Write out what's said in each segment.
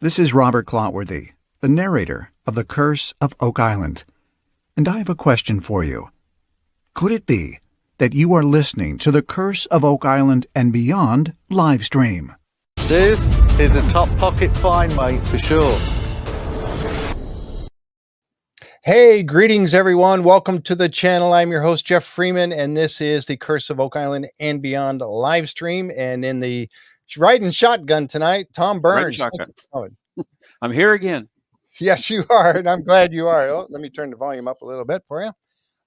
This is Robert Clotworthy, the narrator of The Curse of Oak Island, and I have a question for you. Could it be that you are listening to The Curse of Oak Island and Beyond live stream? This is a top pocket find, mate, for sure. Hey, greetings everyone. Welcome to the channel. I'm your host, Jeff Freeman, and this is the Curse of Oak Island and Beyond live stream. And in the riding shotgun tonight, Tom Burns. I'm here again. Yes, you are, and I'm glad you are. Oh, let me turn the volume up a little bit for you.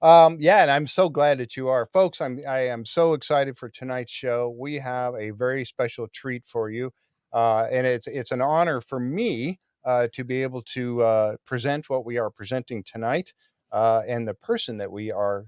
Yeah, and I'm so glad that you are, folks. I am so excited for tonight's show. We have a very special treat for you, and it's an honor for me to be able to present what we are presenting tonight, and the person that we are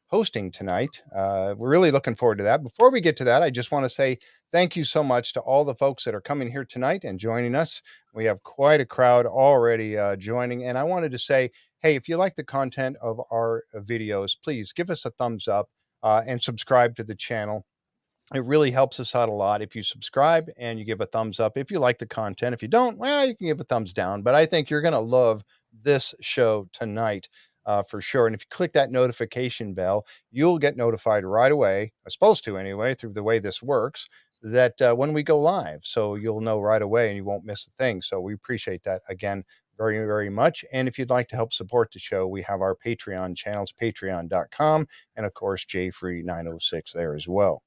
hosting tonight. We're really looking forward to that. Before we get to that, I just want to say thank you so much to all the folks that are coming here tonight and joining us. We have quite a crowd already joining, and I wanted to say, hey, if you like the content of our videos, please give us a thumbs up and subscribe to the channel. It really helps us out a lot if you subscribe and you give a thumbs up. If you like the content, if you don't, well, you can give a thumbs down. But I think you're going to love this show tonight for sure. And if you click that notification bell, you'll get notified right away, supposed to anyway, through the way this works, that when we go live. So you'll know right away and you won't miss a thing. So we appreciate that again very, very much. And if you'd like to help support the show, we have our Patreon channels, patreon.com, and of course, jfree906 there as well.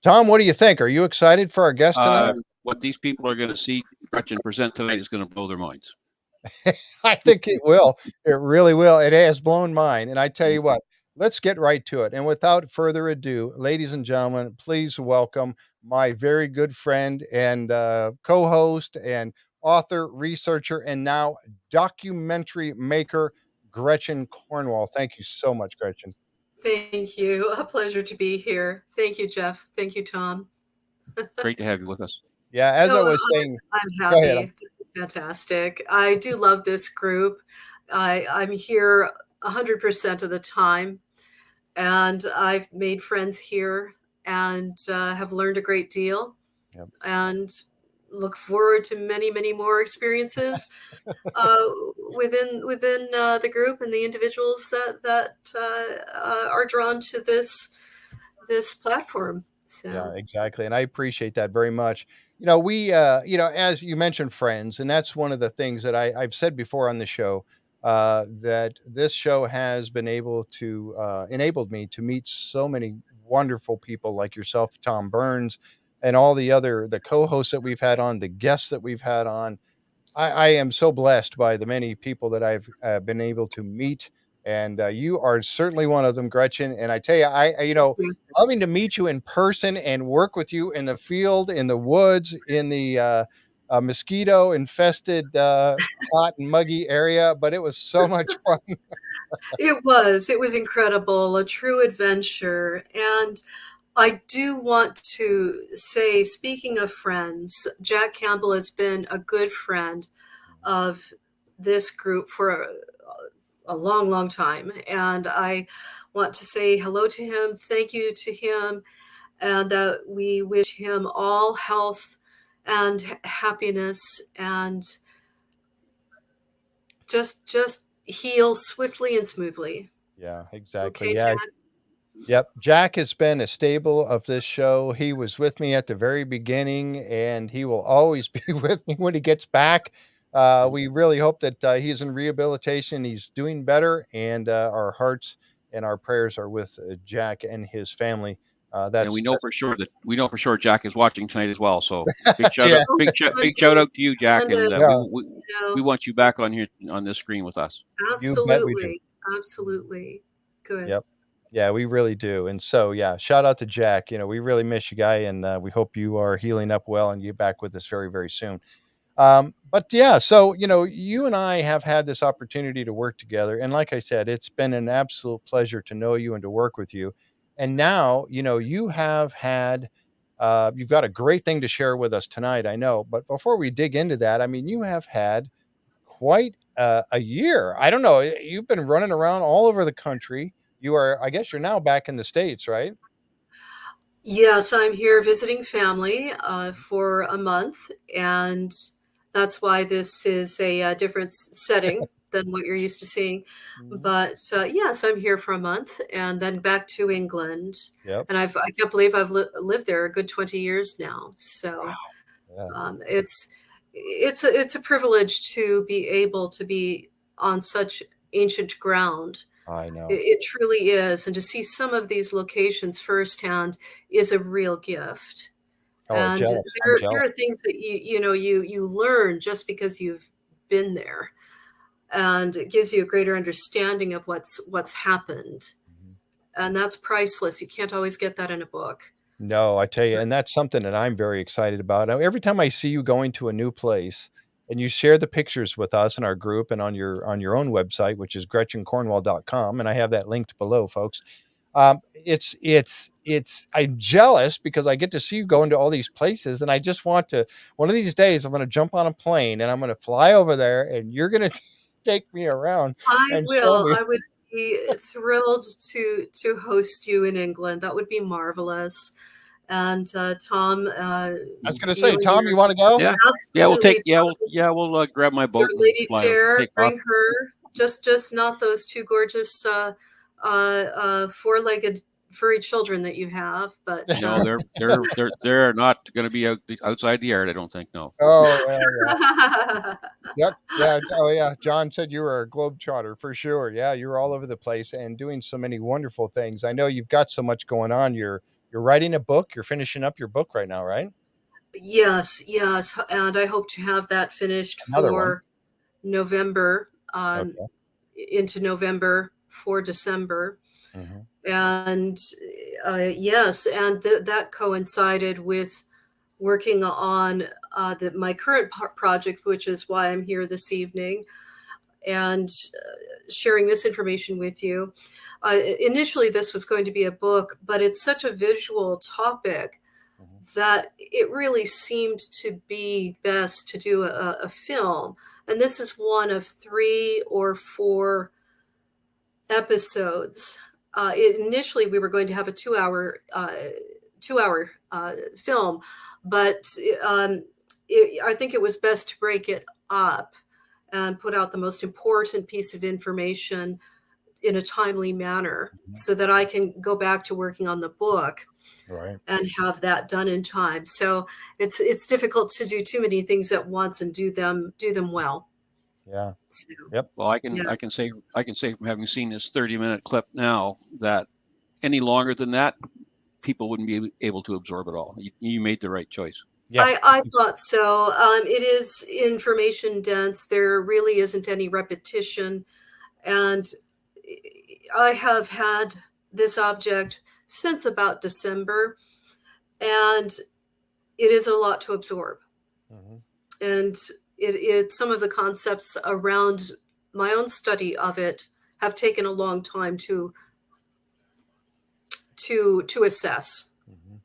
Tom, what do you think? Are you excited for our guest tonight? What these people are going to see Gretchen present tonight is going to blow their minds. I think it will. It really will. It has blown mine. And I tell you what, let's get right to it. And without further ado, ladies and gentlemen, please welcome my very good friend and co-host and author, researcher, and now documentary maker, Gretchen Cornwall. Thank you so much, Gretchen. Thank you. A pleasure to be here. Thank you, Jeff. Thank you, Tom. Great to have you with us. Yeah, as I was saying, I'm happy. This is fantastic. I do love this group. I'm here 100% of the time, and I've made friends here and have learned a great deal. Yep. And look forward to many, many more experiences within the group and the individuals that are drawn to this platform. So. Yeah, exactly. And I appreciate that very much. We, as you mentioned, friends, and that's one of the things that I've said before on the show, that this show has been able to enabled me to meet so many wonderful people like yourself, Tom Burns, and all the co-hosts that we've had on, the guests that we've had on. I am so blessed by the many people that I've been able to meet. And you are certainly one of them, Gretchen. And I tell you, loving to meet you in person and work with you in the field, in the woods, in the mosquito-infested, hot and muggy area. But it was so much fun. It was incredible, a true adventure. And I do want to say, speaking of friends, Jack Campbell has been a good friend of this group for a long, long time. And I want to say hello to him, thank you to him, and that we wish him all health and happiness and just heal swiftly and smoothly. Yeah, exactly. Okay, yeah. Jack? Yep. Jack has been a staple of this show. He was with me at the very beginning, and he will always be with me when he gets back. We really hope that he's in rehabilitation. He's doing better, and our hearts and our prayers are with Jack and his family. And we know for sure Jack is watching tonight as well. So big shout out, big shout out to you, Jack, and we want you back on here on this screen with us. Absolutely. Good. Yep. Yeah, we really do. And so, yeah, shout out to Jack. We really miss you, guy, and we hope you are healing up well and you're back with us very, very soon. But yeah, so, you and I have had this opportunity to work together. And like I said, it's been an absolute pleasure to know you and to work with you. And now, you have had, you've got a great thing to share with us tonight, I know. But before we dig into that, I mean, you have had quite a year. I don't know. You've been running around all over the country. I guess you're now back in the States, right? Yes, I'm here visiting family for a month, and that's why this is a different setting than what you're used to seeing. Mhm. But yes, I'm here for a month and then back to England. Yep. And I can't believe I've lived there a good 20 years now. So Yeah, it's a privilege to be able to be on such ancient ground. I know. It truly is, and to see some of these locations firsthand is a real gift. Oh, And jealous. I'm there jealous. are things that you learn just because you've been there, and it gives you a greater understanding of what's happened, Mhm. and that's priceless. You can't always get that in a book. No, I tell you, and that's something that I'm very excited about. Now, every time I see you going to a new place and you share the pictures with us in our group and on your own website, which is gretchencornwall.com, and I have that linked below, folks. It's I'm jealous because I get to see you go into all these places, and I just want to one of these days I'm going to jump on a plane and I'm going to fly over there, and you're going to take me around I and show will. me. I would be thrilled to host you in England. That would be marvelous. And Tom, I was going to say, you and Tom, you want to go? Yeah, yeah. We'll take. absolutely, We'll grab my your boat and Lady fly, Fair, take off. bring her. Just not those two gorgeous four-legged furry children that you have, but No, they're not going to be outside the yard. I don't think. No. Oh, well, yeah. Yep. Yeah. Oh, yeah. John said you were a globetrotter for sure. Yeah, you're all over the place and doing so many wonderful things. I know you've got so much going on. You're writing a book. You're finishing up your book right now, right? yes, yes, and I hope to have that finished Another one. for November, Okay. into November for December. Mhm. And yes, and that coincided with working on my current project, which is why I'm here this evening and sharing this information with you. Initially, this was going to be a book, but it's such a visual topic Mhm. that it really seemed to be best to do a film. And this is one of 3 or 4 episodes. Initially, we were going to have a 2-hour film, but I think it was best to break it up and put out the most important piece of information in a timely manner Mhm. so that I can go back to working on the book Right. and have that done in time. So it's difficult to do too many things at once and do them well. Yeah. So, Yep. Well, yeah. I can say from having seen this 30-minute clip now that any longer than that, people wouldn't be able to absorb it all. You made the right choice. Yeah. I thought so. It is information dense. There really isn't any repetition. And I have had this object since about December, and it is a lot to absorb. Mhm. And some of the concepts around my own study of it have taken a long time to assess Mhm.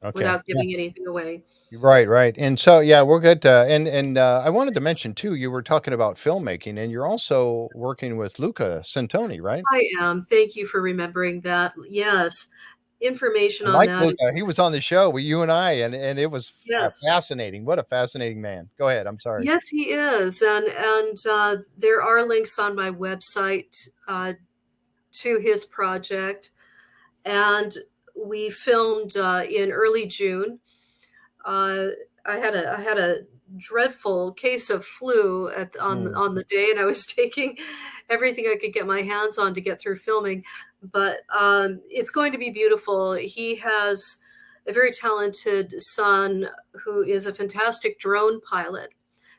Okay. without giving anything away. Right, right. And so, yeah, we're good. And I wanted to mention too, you were talking about filmmaking, and you're also working with Luca Santoni, right? I am. Thank you for remembering that. Yes, information I on like that. Luca. He was on the show with you and I, and it was Yes, fascinating. What a fascinating man. Go ahead. I'm sorry. yes, he is, and there are links on my website to his project, and we filmed in early June. Uh, I had a dreadful case of flu Mm. on the day, and I was taking everything I could get my hands on to get through filming. But it's going to be beautiful. He has a very talented son who is a fantastic drone pilot.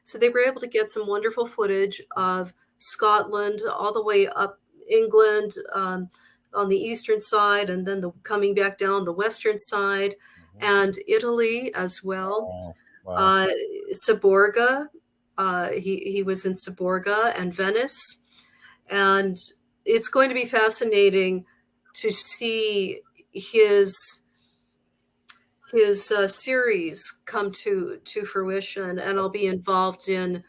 So they were able to get some wonderful footage of Scotland all the way up England on the eastern side, and then coming back down the western side, Mhm. and Italy as well. Wow. Wow. Uh, Saborga, he was in Saborga and Venice, and it's going to be fascinating to see his series come to fruition, and I'll be involved in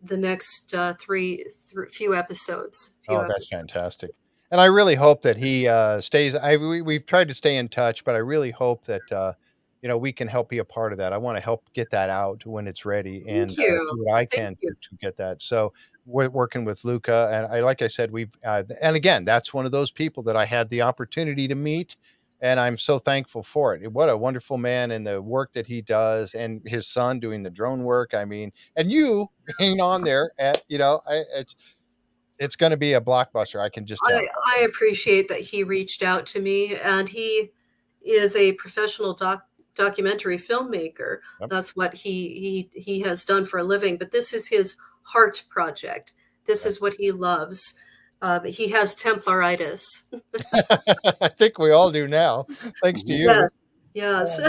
the next few episodes. Oh, that's fantastic. and I really hope that he stays. We've tried to stay in touch, but I really hope that we can help be a part of that. I want to help get that out when it's ready and Thank do you. what I Thank can you. to get that. So we're working with Luca, and like I said, and again, that's one of those people that I had the opportunity to meet. And I'm so thankful for it. What a wonderful man, and the work that he does, and his son doing the drone work. I mean, and you being on there at, it's going to be a blockbuster. I can just tell. I appreciate that he reached out to me, and he is a professional documentary filmmaker. Yep. That's what he has done for a living. But this is his heart project. This is what he loves. He has Templaritis. I think we all do now, thanks to you. Yes. Yes.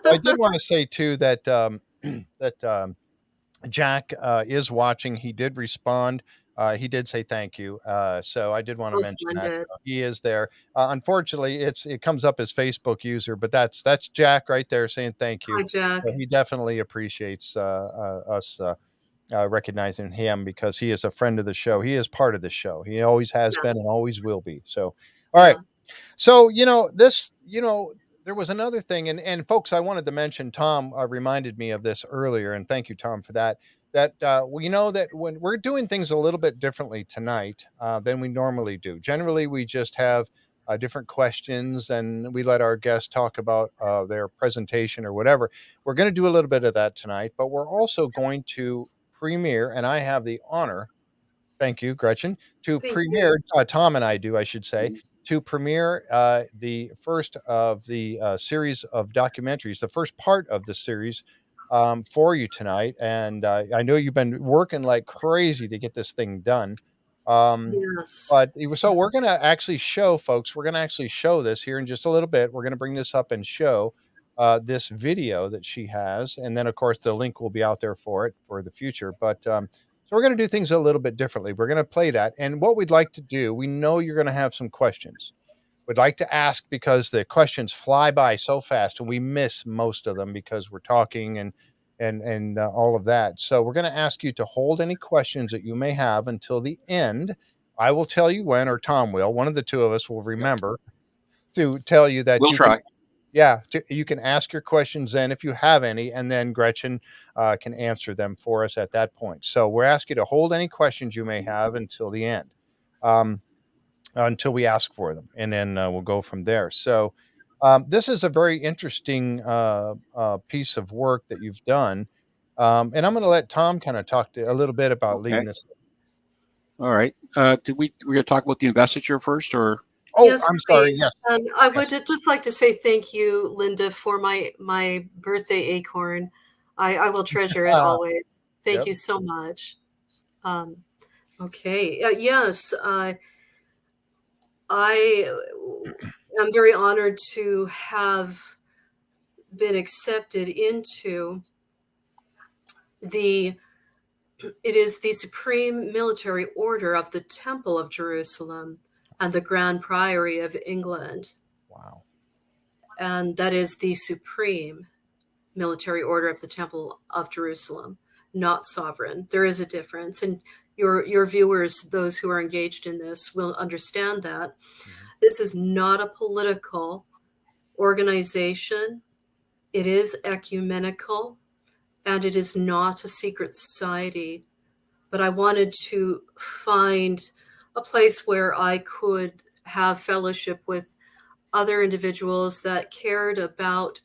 I did want to say too that Jack is watching. He did respond. He did say thank you. So I did want to Oh, mention that splendid. he is there. Unfortunately, it comes up as Facebook user, but that's Jack right there saying thank you. Hi, Jack. So he definitely appreciates us recognizing him, because he is a friend of the show. He is part of the show. He always has been and Yes. always will be. So, all right. Yeah. So, there was another thing, and folks, I wanted to mention, Tom reminded me of this earlier, and thank you, Tom, for that. That we know that when we're doing things a little bit differently tonight than we normally do. Generally, we just have different questions, and we let our guests talk about their presentation or whatever. We're going to do a little bit of that tonight, but we're also going to premiere, and I have the honor. Thank you, Gretchen. To Thank you. premiere, Tom and I do, I should say, to premiere the first of the series of documentaries, the first part of the series for you tonight. And I know you've been working like crazy to get this thing done. Um, Yes. so we're going to actually show, folks, we're going to actually show this here in just a little bit. We're going to bring this up and show this video that she has. And then, of course, the link will be out there for it for the future. But so we're going to do things a little bit differently. We're going to play that. And what we'd like to do, we know you're going to have some questions. We'd like to ask, because the questions fly by so fast and we miss most of them because we're talking and all of that. So we're going to ask you to hold any questions that you may have until the end. I will tell you when, or Tom will. One of the two of us will remember to tell you that We'll you can. try. Yeah, you can ask your questions then if you have any, and then Gretchen can answer them for us at that point. So we're asking you to hold any questions you may have until the end, until we ask for them, and then we'll go from there. So this is a very interesting piece of work that you've done, and I'm going to let Tom kind of talk a little bit about leading this. All right. We're going to talk about the investiture first, or? Oh, Yes, I'm sorry. please. Yes. And I would just like to say thank you, Linda, for my birthday acorn. I will treasure it always. Thank Yep. you so much. Okay. Yes. I am very honored to have been accepted into it is the Supreme Military Order of the Temple of Jerusalem and the Grand Priory of England. Wow. And that is the Supreme Military Order of the Temple of Jerusalem, not sovereign. There is a difference. And your viewers, those who are engaged in this, will understand that. Mm-hmm. This is not a political organization. It is ecumenical, and it is not a secret society. But I wanted to find a place where I could have fellowship with other individuals that cared about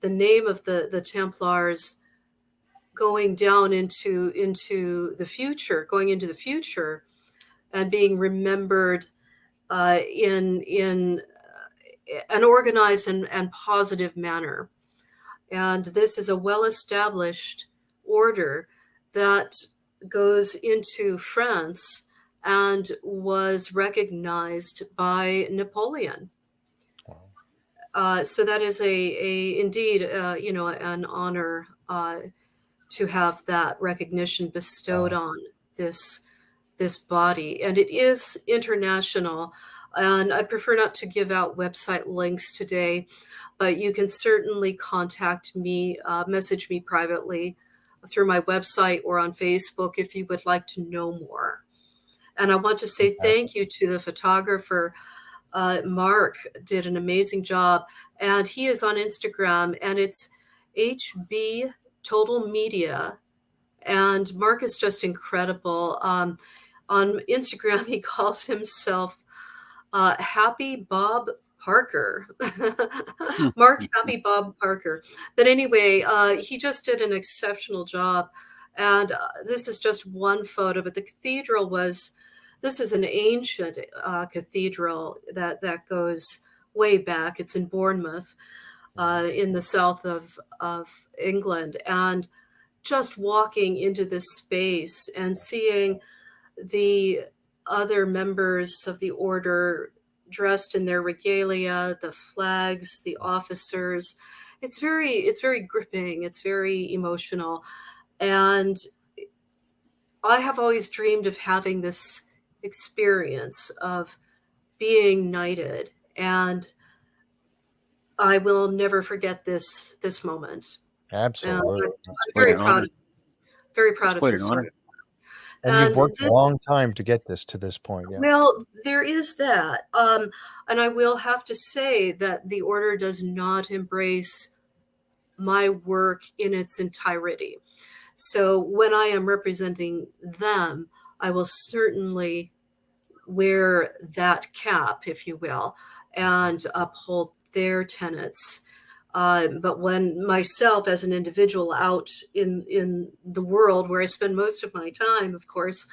the name of the Templars going down into the future, going into the future, and being remembered in an organized and positive manner. And this is a well-established order that goes into France and was recognized by Napoleon. So that is indeed an honor to have that recognition bestowed on this body, and it is international. And I prefer not to give out website links today, but you can certainly contact me, message me privately through my website or on Facebook if you would like to know more. And I want to say thank you to the photographer. Mark did an amazing job, and he is on Instagram, and it's HB Total Media. And Mark is just incredible. On Instagram, he calls himself Happy Bob Parker. Mark Happy Bob Parker. But anyway, he just did an exceptional job. And this is just one photo, but the cathedral this is an ancient cathedral that goes way back. It's in Bournemouth, in the south of England. And just walking into this space and seeing the other members of the order dressed in their regalia, the flags, the officers, it's very gripping. It's very emotional. And I have always dreamed of having this experience of being knighted, and I will never forget this moment. Absolutely. I'm very proud of this. Very proud of quite this. an honor. And you've worked a long time to get this to this point. Yeah. Well, there is that. And I will have to say that the order does not embrace my work in its entirety. So when I am representing them, I will certainly wear that cap, if you will, and uphold their tenets. But when myself as an individual out in the world where I spend most of my time, of course,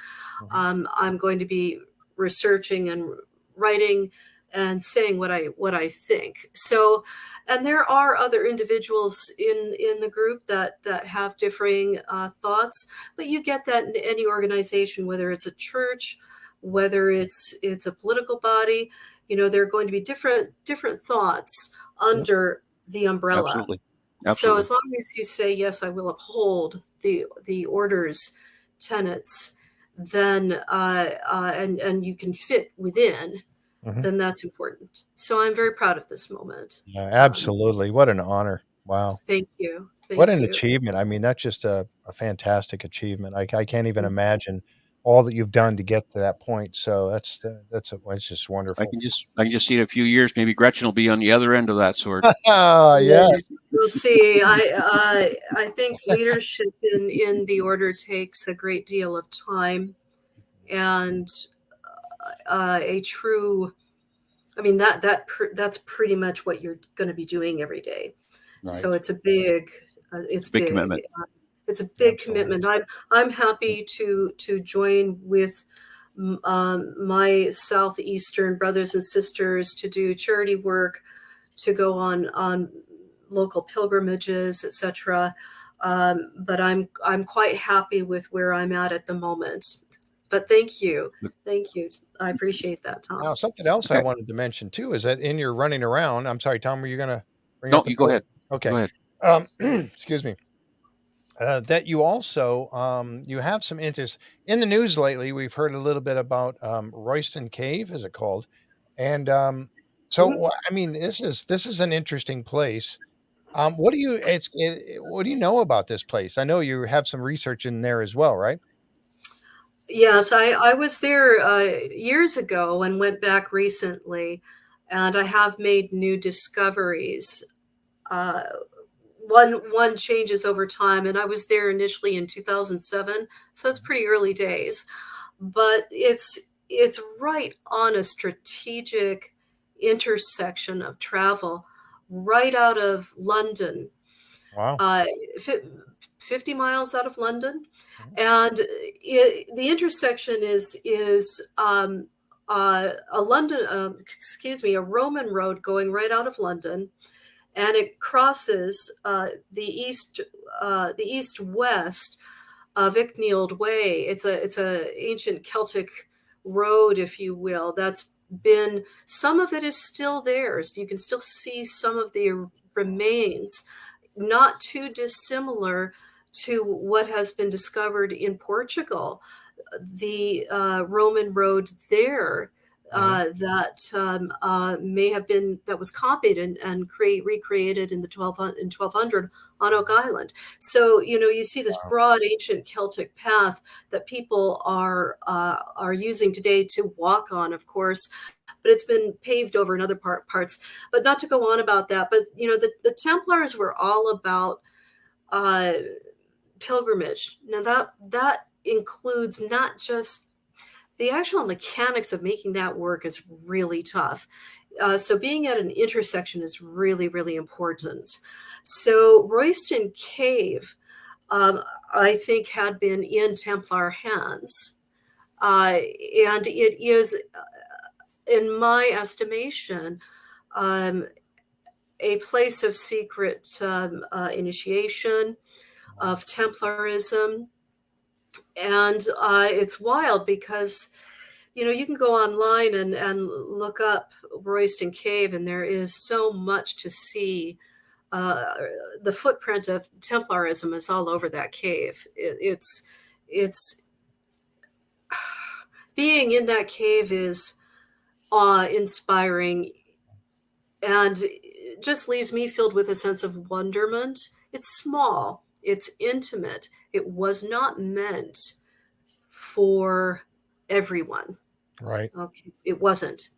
I'm going to be researching and writing and saying what I think. So, and there are other individuals in the group that have differing thoughts, but you get that in any organization, whether it's a church, whether it's a political body. There are going to be different thoughts under the umbrella. Absolutely. So as long as you say, yes, I will uphold the order's tenets, then and you can fit within, then that's important. So I'm very proud of this moment. Yeah, absolutely. What an honor. Wow. Thank you. What an achievement. I mean, that's just a fantastic achievement. I can't even imagine all that you've done to get to that point. So it's just wonderful. I can just see in a few years, maybe Gretchen will be on the other end of that sword. Yes. We'll see. I think leadership in the order takes a great deal of time, and a true. I mean that's pretty much what you're going to be doing every day. Right. So it's a big commitment. It's a big commitment. I'm happy to join with my southeastern brothers and sisters to do charity work, to go on local pilgrimages, etc. But I'm quite happy with where I'm at the moment. But thank you. I appreciate that, Tom. Now, something else I wanted to mention too is that in your running around, I'm sorry, Tom, were you going to bring up? No, you go ahead. Okay. Go ahead. Excuse me. That you also you have some interest in the news lately. We've heard a little bit about Royston Cave, is it called? And so I mean, this is an interesting place. What do you know about this place? I know you have some research in there as well, right? Yes, I was there years ago and went back recently, and I have made new discoveries. One changes over time, and I was there initially in 2007, so it's pretty early days. But it's right on a strategic intersection of travel, right out of London. Wow. 50 miles out of London, and the intersection is a Roman road going right out of London. And it crosses the east-west Icknield Way. It's a ancient Celtic road, if you will. That's been, some of it is still there. So you can still see some of the remains, not too dissimilar to what has been discovered in Portugal. The Roman road there that may have been, that was copied and recreated in 1200 on Oak Island. So, you see this broad ancient Celtic path that people are using today to walk on, of course, but it's been paved over in other parts. But not to go on about that, but the Templars were all about pilgrimage. Now that includes not just the actual mechanics of making that work is really tough. So being at an intersection is really, really important. So Royston Cave, I think, had been in Templar hands. And it is, in my estimation, a place of secret initiation of Templarism. And it's wild because, you can go online and look up Royston Cave, and there is so much to see. The footprint of Templarism is all over that cave. It's being in that cave is awe-inspiring, and it just leaves me filled with a sense of wonderment. It's small. It's intimate. It was not meant for everyone. Right. Okay. It wasn't.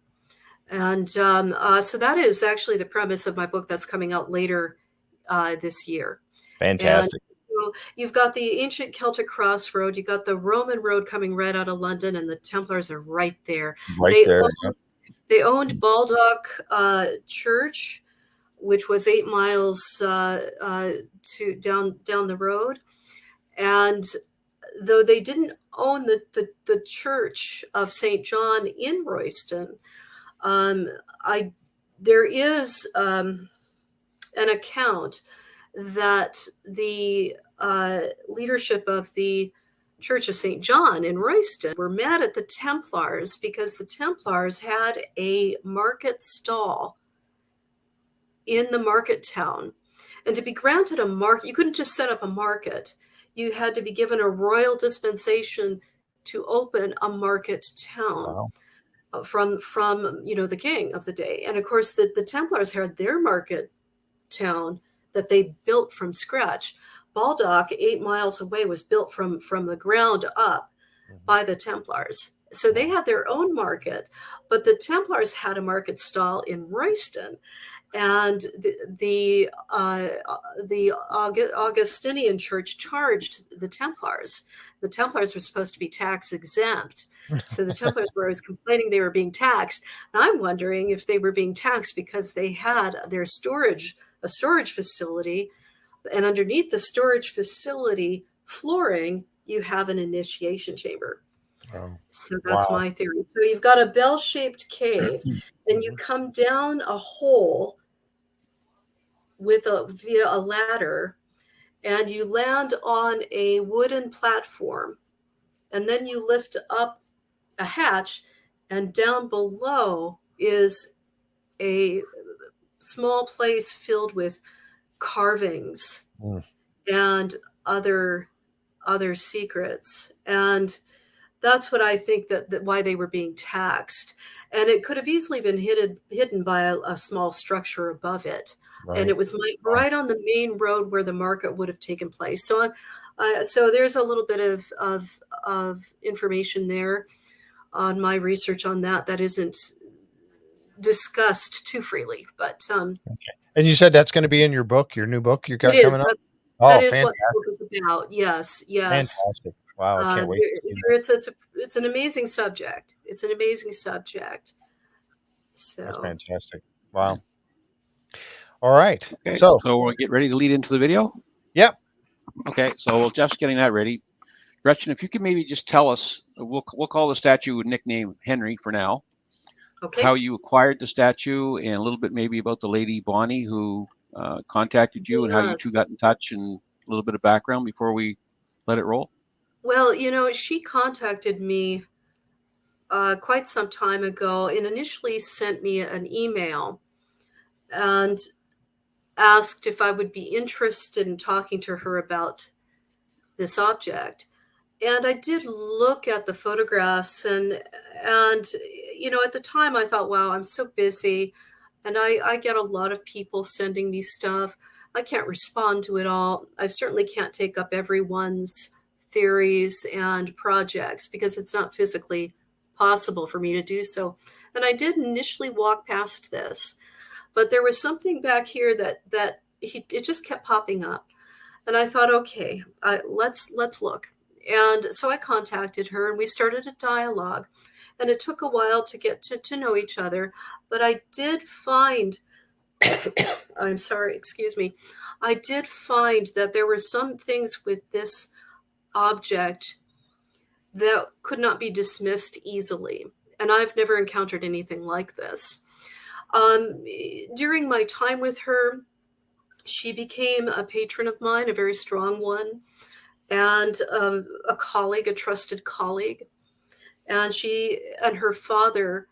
And so that is actually the premise of my book that's coming out later this year. Fantastic. And so you've got the ancient Celtic crossroad. You've got the Roman road coming right out of London, and the Templars are right there. They owned Baldock Church, which was 8 miles to down the road. And though they didn't own the Church of St. John in Royston, there is an account that the leadership of the Church of St. John in Royston were mad at the Templars because the Templars had a market stall in the market town. And to be granted a market, you couldn't just set up a market. You had to be given a royal dispensation to open a market town. Wow. From the king of the day. And of course, the Templars had their market town that they built from scratch. Baldock, 8 miles away, was built from the ground up by the Templars. So they had their own market, but the Templars had a market stall in Royston. And the Augustinian Church charged the Templars. The Templars were supposed to be tax exempt. So the Templars were always complaining they were being taxed. And I'm wondering if they were being taxed because they had a storage facility. And underneath the storage facility flooring, you have an initiation chamber. So that's my theory. So you've got a bell-shaped cave, and you come down a hole via a ladder, and you land on a wooden platform, and then you lift up a hatch, and down below is a small place filled with carvings and other secrets. And that's what I think that why they were being taxed. And it could have easily been hidden by a small structure above it. Right. And it was right on the main road where the market would have taken place. So so there's a little bit of information there on my research on that isn't discussed too freely. But okay. And you said that's going to be in your book, your new book you got coming up? That is what the book is about. Yes. Fantastic. Wow, I can't wait to see that. It's an amazing subject. It's an amazing subject. So that's fantastic. Wow. All right. Okay, so we'll get ready to lead into the video? Yep. Okay, so while Jeff's getting that ready, Gretchen, if you could maybe just tell us, we'll call the statue nickname Henry for now. Okay. How you acquired the statue, and a little bit maybe about the lady Bonnie who contacted you, and how you two got in touch, and a little bit of background before we let it roll. Well, she contacted me quite some time ago, and initially sent me an email and asked if I would be interested in talking to her about this object. And I did look at the photographs, and at the time I thought, wow, I'm so busy, and I get a lot of people sending me stuff. I can't respond to it all. I certainly can't take up everyone's theories and projects because it's not physically possible for me to do so. And I did initially walk past this, but there was something back here that it just kept popping up. And I thought, okay, let's look. And so I contacted her and we started a dialogue. And it took a while to get to know each other. But I did find, I'm sorry, excuse me. I did find that there were some things with this object that could not be dismissed easily. And I've never encountered anything like this. During my time with her, she became a patron of mine, a very strong one, and a colleague, a trusted colleague. And she and her father,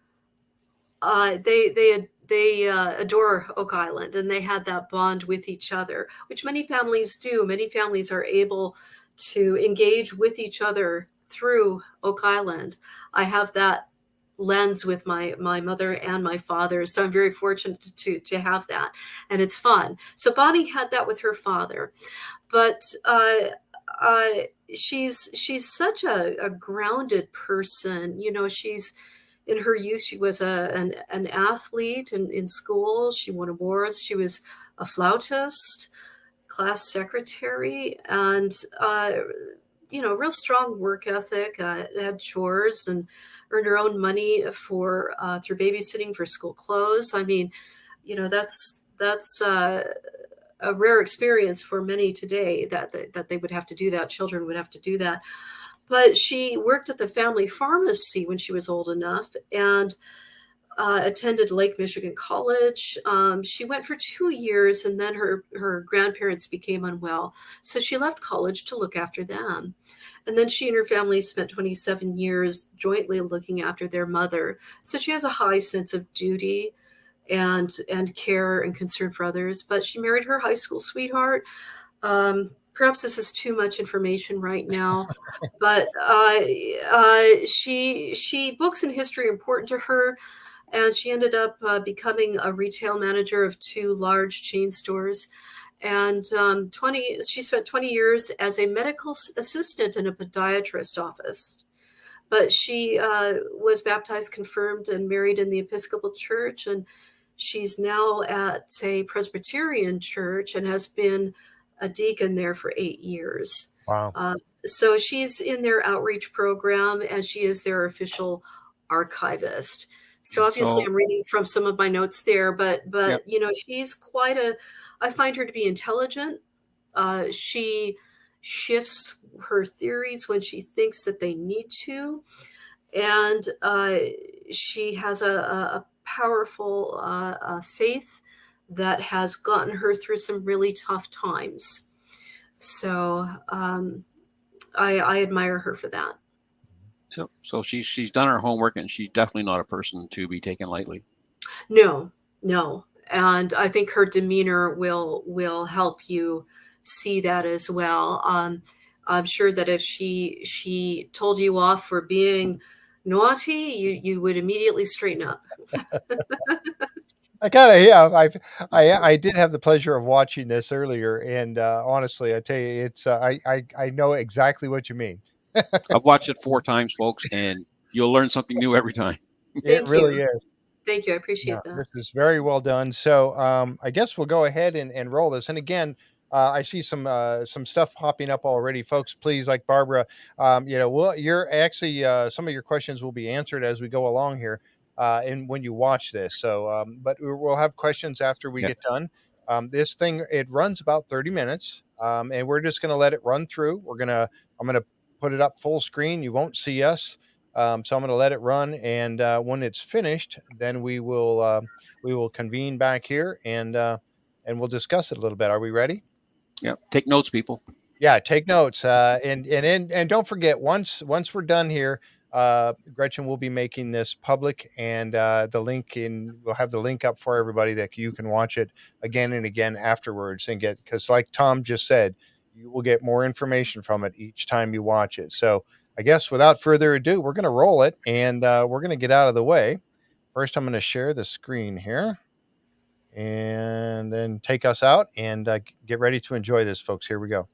they adore Oak Island, and they had that bond with each other, which many families do. Many families are able to engage with each other through Oak Island. I have that lens with my mother and my father, so I'm very fortunate to have that, and it's fun. So Bonnie had that with her father, but she's such a grounded person. She's in her youth, she was an athlete in school. She won awards. She was a flautist, class secretary, and real strong work ethic. Had chores and earned her own money for through babysitting for school clothes. I mean, that's a rare experience for many today that they would have to do that. Children would have to do that. But she worked at the family pharmacy when she was old enough and attended Lake Michigan College. She went for 2 years, and then her grandparents became unwell. So she left college to look after them. And then she and her family spent 27 years jointly looking after their mother. So she has a high sense of duty and care and concern for others. But she married her high school sweetheart. Perhaps this is too much information right now, but she books and history are important to her, and she ended up becoming a retail manager of 2 large chain stores. And she spent 20 years as a medical assistant in a podiatrist office. But she was baptized, confirmed, and married in the Episcopal Church, and she's now at a Presbyterian church and has been a deacon there for 8 years. Wow. So she's in their outreach program, and she is their official archivist. So obviously I'm reading from some of my notes there, but Yep. She's I find her to be intelligent. She shifts her theories when she thinks that they need to. And she has a powerful faith that has gotten her through some really tough times. So I admire her for that. So she's done her homework, and she's definitely not a person to be taken lightly. No. And I think her demeanor will help you see that as well. I'm sure that if she told you off for being naughty, you would immediately straighten up. I did have the pleasure of watching this earlier, and honestly, I tell you, it's I know exactly what you mean. I've watched it 4 times, folks, and you'll learn something new every time. It really is. Thank you. I appreciate that. This is very well done. So I guess we'll go ahead and roll this. And again, I see some stuff popping up already, folks. Please, like Barbara, you're actually some of your questions will be answered as we go along here, and when you watch this. So, but we'll have questions after we get done. This thing, it runs about 30 minutes, and we're just going to let it run through. I'm gonna put it up full screen. You won't see us. So I'm going to let it run, and when it's finished, then we will convene back here and we'll discuss it a little bit. Are we ready? Yeah. Take notes, people. Yeah, take notes. And don't forget, once we're done here, Gretchen will be making this public, and we'll have the link up for everybody that you can watch it again and again afterwards and because like Tom just said, you will get more information from it each time you watch it. So I guess without further ado, we're going to roll it, and we're going to get out of the way. First, I'm going to share the screen here and then take us out and get ready to enjoy this, folks. Here we go.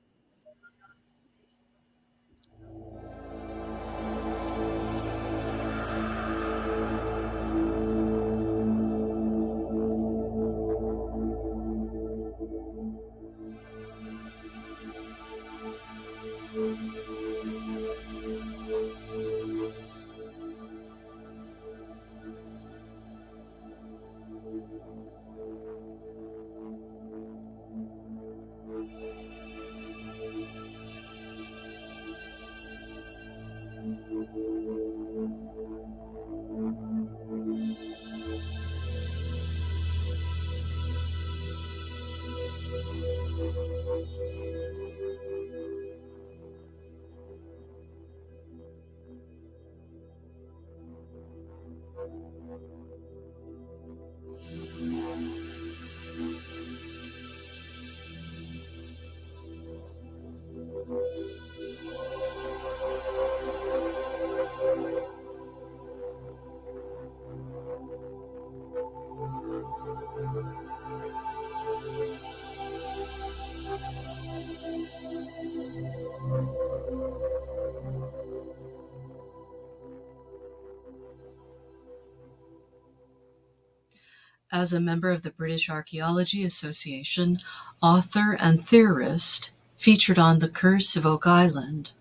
As a member of the British Archaeology Association, author and theorist featured on The Curse of Oak Island,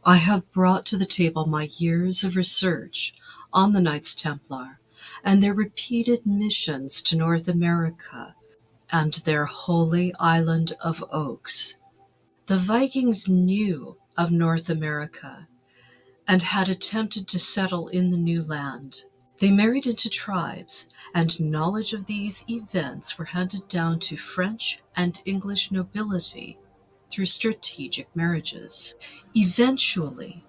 I have brought to the table my years of research on the Knights Templar and their repeated missions to North America and their holy island of oaks. The Vikings knew of North America and had attempted to settle in the new land. They married into tribes, and knowledge of these events were handed down to French and English nobility through strategic marriages. Eventually,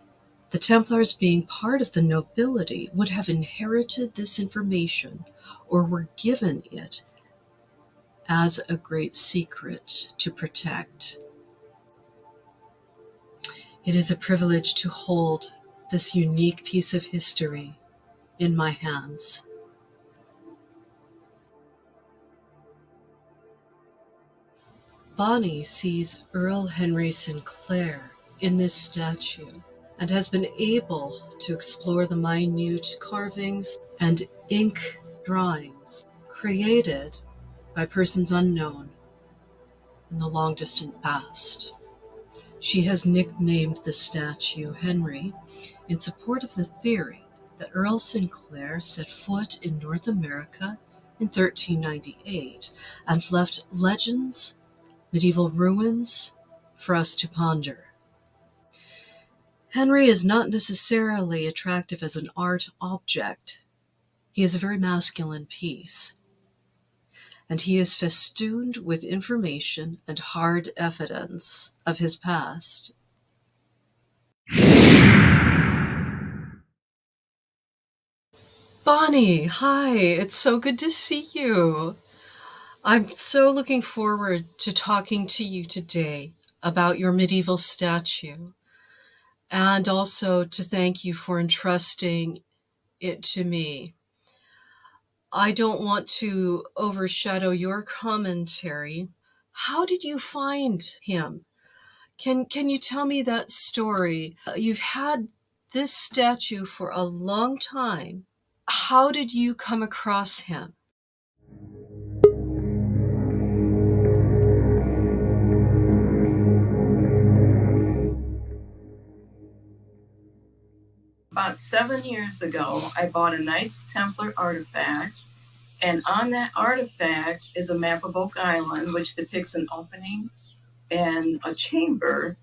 the Templars, being part of the nobility, would have inherited this information or were given it as a great secret to protect. It is a privilege to hold this unique piece of history in my hands. Bonnie sees Earl Henry Sinclair in this statue and has been able to explore the minute carvings and ink drawings created by persons unknown in the long-distant past. She has nicknamed the statue Henry in support of the theory that Earl Sinclair set foot in North America in 1398 and left legends, medieval ruins for us to ponder. Henry is not necessarily attractive as an art object. He is a very masculine piece, and he is festooned with information and hard evidence of his past. Bonnie, hi, it's so good to see you. I'm so looking forward to talking to you today about your medieval statue, and also to thank you for entrusting it to me. I don't want to overshadow your commentary. How did you find him? Can you tell me that story? You've had this statue for a long time. How did you come across him? About 7 years ago, I bought a Knights Templar artifact, and on that artifact is a map of Oak Island, which depicts an opening and a chamber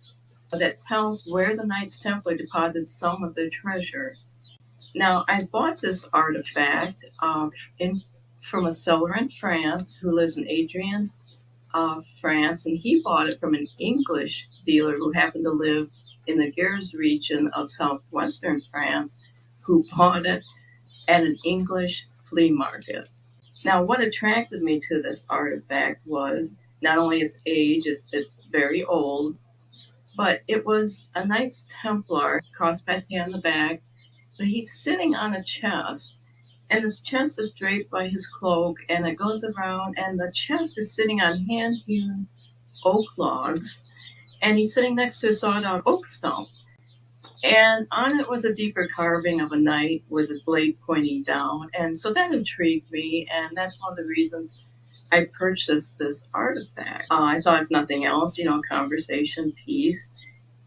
that tells where the Knights Templar deposit some of their treasure. Now, I bought this artifact from a seller in France who lives in Adrian, France, and he bought it from an English dealer who happened to live in the Gers region of southwestern France, who bought it at an English flea market. Now, what attracted me to this artifact was not only its age, it's very old, But it was a Knights Templar, cross pate on the back, but he's sitting on a chest, and his chest is draped by his cloak, and it goes around, and the chest is sitting on hand-hewn oak logs, and he's sitting next to a sawed-out oak stump. And on it was a deeper carving of a knight with his blade pointing down, and so that intrigued me, and that's one of the reasons I purchased this artifact. I thought, if nothing else, conversation piece.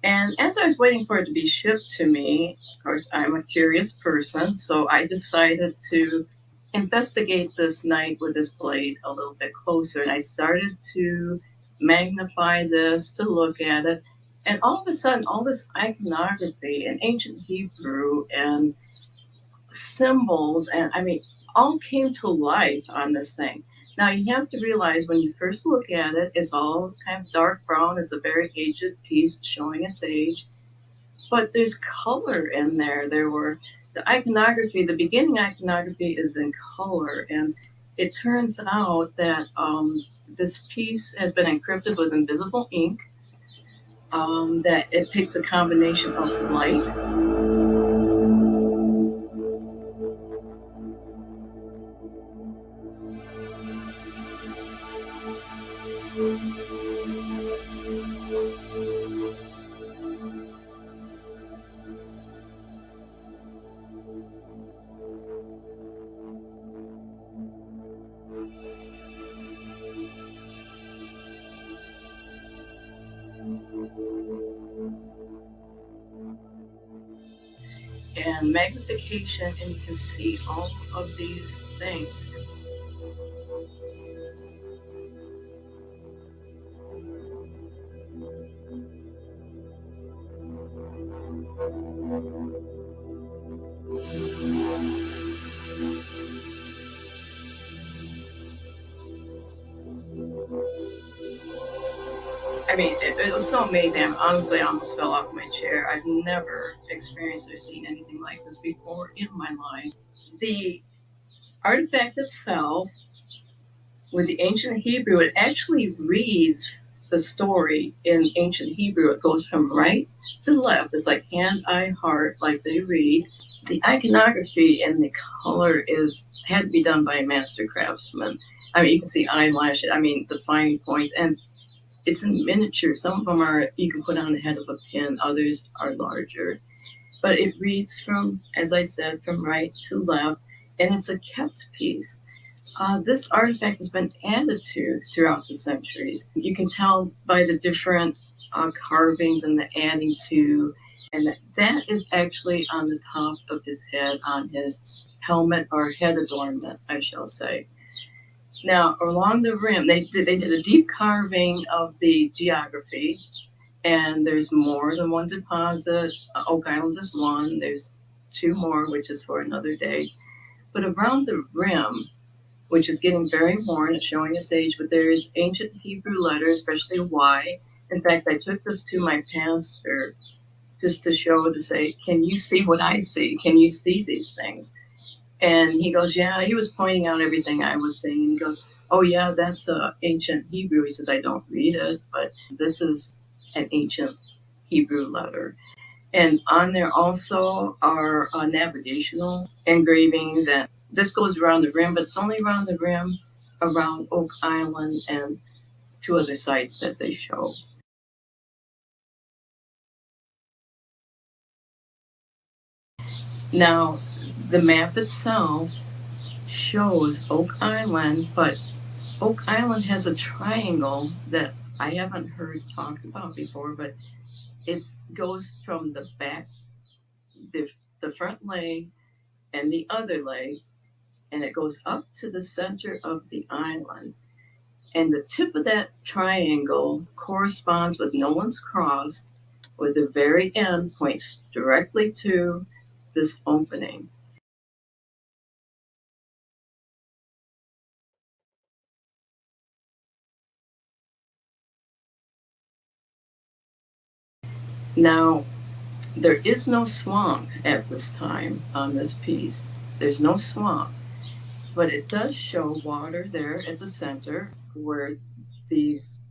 And as I was waiting for it to be shipped to me, of course, I'm a curious person, so I decided to investigate this knight with his blade a little bit closer. And I started to magnify this, to look at it. And all of a sudden, all this iconography in ancient Hebrew and symbols, and all came to life on this thing. Now, you have to realize when you first look at it, it's all kind of dark brown. It's a very aged piece showing its age. But there's color in there. There were the iconography, the beginning iconography is in color. And it turns out that this piece has been encrypted with invisible ink, that it takes a combination of light. And magnification, and you can see all of these things. It was so amazing. Honestly, I almost fell off my chair. I've never experienced or seen anything like this before in my life. The artifact itself, with the ancient Hebrew, it actually reads the story in ancient Hebrew. It goes from right to left. It's like hand, eye, heart, like they read. The iconography and the color had to be done by a master craftsman. You can see eyelashes, the fine points, and it's in miniature. Some of them you can put on the head of a pin, others are larger. But it reads from, as I said, from right to left, and it's a kept piece. This artifact has been added to throughout the centuries. You can tell by the different carvings and the adding to, and that is actually on the top of his head, on his helmet or head adornment, I shall say. Now, along the rim, they did a deep carving of the geography, and there's more than one deposit. Oak Island is one. There's two more, which is for another day. But around the rim, which is getting very worn, it's showing its age, but there's ancient Hebrew letters, especially Y. In fact, I took this to my pastor just to say, can you see what I see? Can you see these things? And he goes, yeah, he was pointing out everything I was saying. He goes, oh yeah, that's ancient Hebrew. He says, I don't read it, but this is an ancient Hebrew letter. And on there also are navigational engravings, and this goes around the rim, but it's only around the rim, around Oak Island and two other sites that they show. Now, the map itself shows Oak Island, but Oak Island has a triangle that I haven't heard talked about before, but it goes from the back, the front leg, and the other leg, and it goes up to the center of the island. And the tip of that triangle corresponds with Nolan's Cross, where the very end points directly to this opening. Now, there is no swamp at this time on this piece. There's no swamp, but it does show water there at the center where these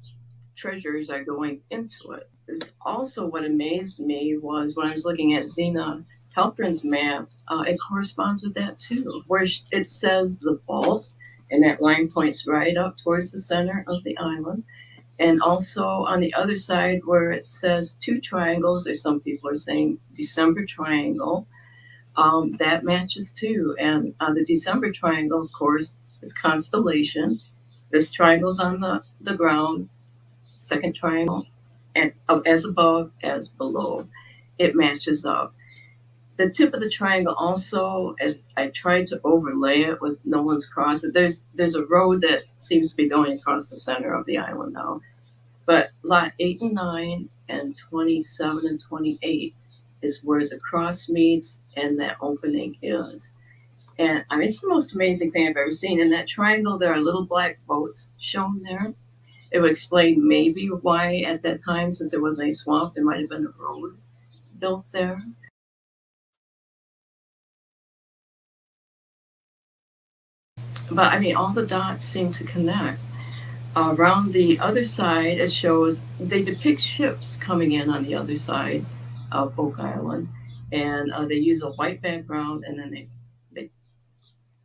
treasures are going into it. It's also what amazed me was when I was looking at Zena Telprin's map, it corresponds with that too, where it says the vault, and that line points right up towards the center of the island. And also on the other side where it says two triangles, or some people are saying December triangle, that matches too. And the December triangle, of course, is constellation. This triangle's on the ground, second triangle, and as above as below. It matches up. The tip of the triangle also, as I tried to overlay it with Nolan's Cross, there's a road that seems to be going across the center of the island now. But lot 8 and 9 and 27 and 28 is where the cross meets and that opening is. And I mean, it's the most amazing thing I've ever seen. In that triangle, there are little black boats shown there. It would explain maybe why at that time, since there wasn't any swamp, there might have been a road built there. But I mean, all the dots seem to connect. Around the other side, it shows, they depict ships coming in on the other side of Oak Island. And they use a white background, and then they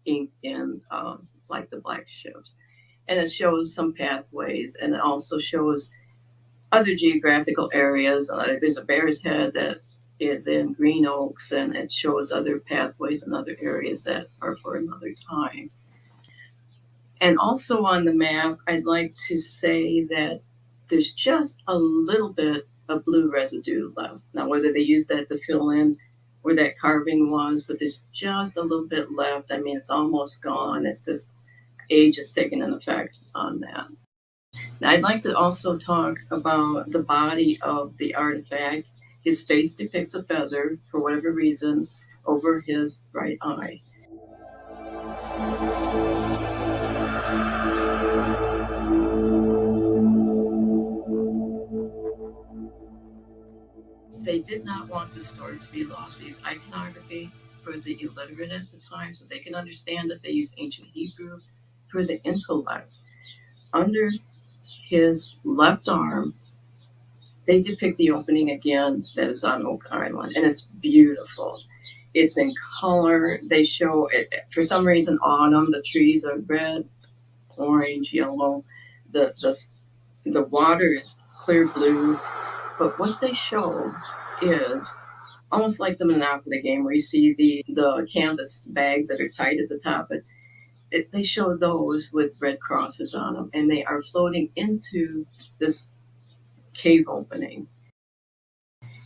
inked in like the black ships. And it shows some pathways, and it also shows other geographical areas. There's a Bear's Head that is in Green Oaks, and it shows other pathways and other areas that are for another time. And also on the map, I'd like to say that there's just a little bit of blue residue left. Now, whether they use that to fill in where that carving was, but there's just a little bit left. I mean, it's almost gone. It's just age is taking an effect on that. Now, I'd like to also talk about the body of the artifact. His face depicts a feather, for whatever reason, over his right eye. They did not want the story to be lost. They used iconography for the illiterate at the time so they can understand that. They used ancient Hebrew for the intellect. Under his left arm, they depict the opening again that is on Oak Island, and it's beautiful. It's in color. They show it, for some reason, autumn. The trees are red, orange, yellow. The water is clear blue. But what they show is almost like the Monopoly game where you see the canvas bags that are tied at the top. They show those with red crosses on them, and they are floating into this cave opening.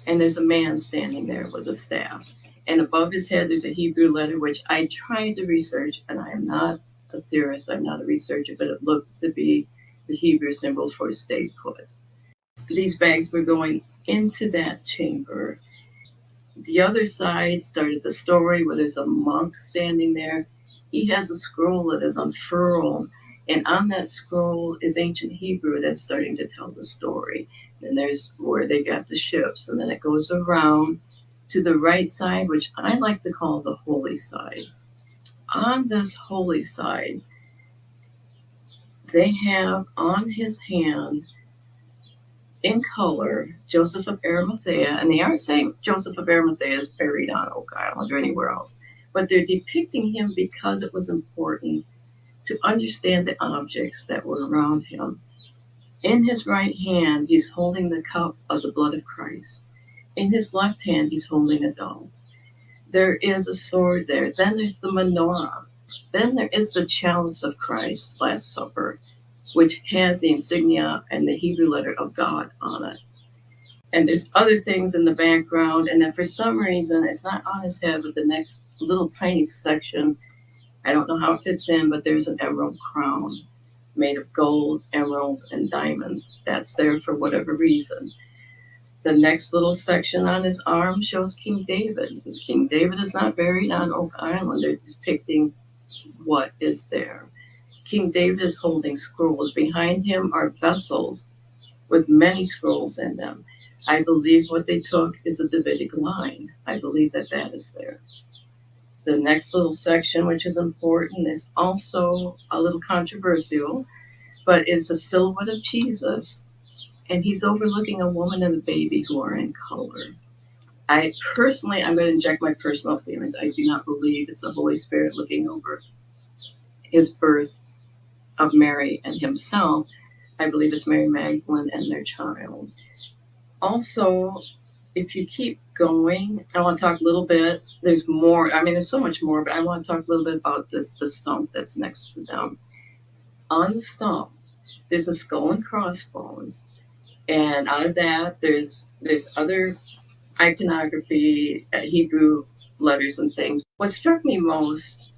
And there's a man standing there with a staff. And above his head, there's a Hebrew letter, which I tried to research, and I am not a theorist, I'm not a researcher, but it looked to be the Hebrew symbol for stay put. These bags were going into that chamber. The other side started the story where there's a monk standing there. He has a scroll that is unfurled, and on that scroll is ancient Hebrew that's starting to tell the story. And there's where they got the ships, and then it goes around to the right side, which I like to call the holy side. On this holy side, they have on his hand, in color, Joseph of Arimathea, and they aren't saying Joseph of Arimathea is buried on Oak Island or anywhere else, but they're depicting him because it was important to understand the objects that were around him. In his right hand, he's holding the cup of the blood of Christ. In his left hand, he's holding a dove. There is a sword there. Then there's the menorah. Then there is the chalice of Christ's Last Supper, which has the insignia and the Hebrew letter of God on it. And there's other things in the background, and then for some reason, it's not on his head, but the next little tiny section, I don't know how it fits in, but there's an emerald crown made of gold, emeralds, and diamonds. That's there for whatever reason. The next little section on his arm shows King David. King David is not buried on Oak Island. They're depicting what is there. King David is holding scrolls. Behind him are vessels with many scrolls in them. I believe what they took is a Davidic line. I believe that is there. The next little section, which is important, is also a little controversial, but it's a silhouette of Jesus and he's overlooking a woman and a baby who are in color. I'm going to inject my personal feelings. I do not believe it's the Holy Spirit looking over his birth of Mary and himself. I believe it's Mary Magdalene and their child. Also, if you keep going, I want to talk a little bit. There's more. I mean, there's so much more, but I want to talk a little bit about the stump that's next to them. On the stump, there's a skull and crossbones, and out of that, there's other iconography, Hebrew letters and things. What struck me most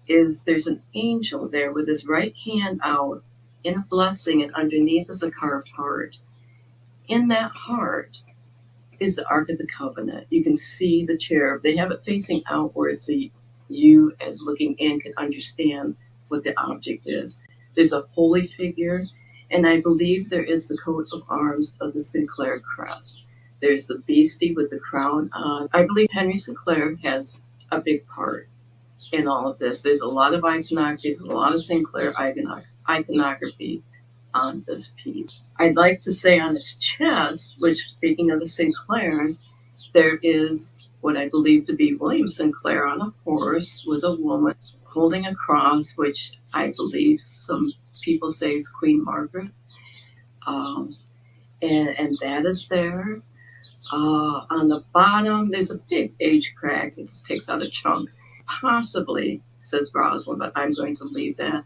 is there's an angel there with his right hand out in a blessing, and underneath is a carved heart. In that heart is the Ark of the Covenant. You can see the cherub. They have it facing outward so you as looking in can understand what the object is. There's a holy figure, and I believe there is the coat of arms of the Sinclair crest. There's the beastie with the crown on. I believe Henry Sinclair has a big part in all of this. There's a lot of iconography, there's a lot of Sinclair iconography on this piece. I'd like to say on his chest, which, speaking of the Sinclairs, there is what I believe to be William Sinclair on a horse with a woman holding a cross, which I believe some people say is Queen Margaret. And that is there. On the bottom, there's a big age crack. It takes out a chunk. Possibly, says Rosalind, but I'm going to leave that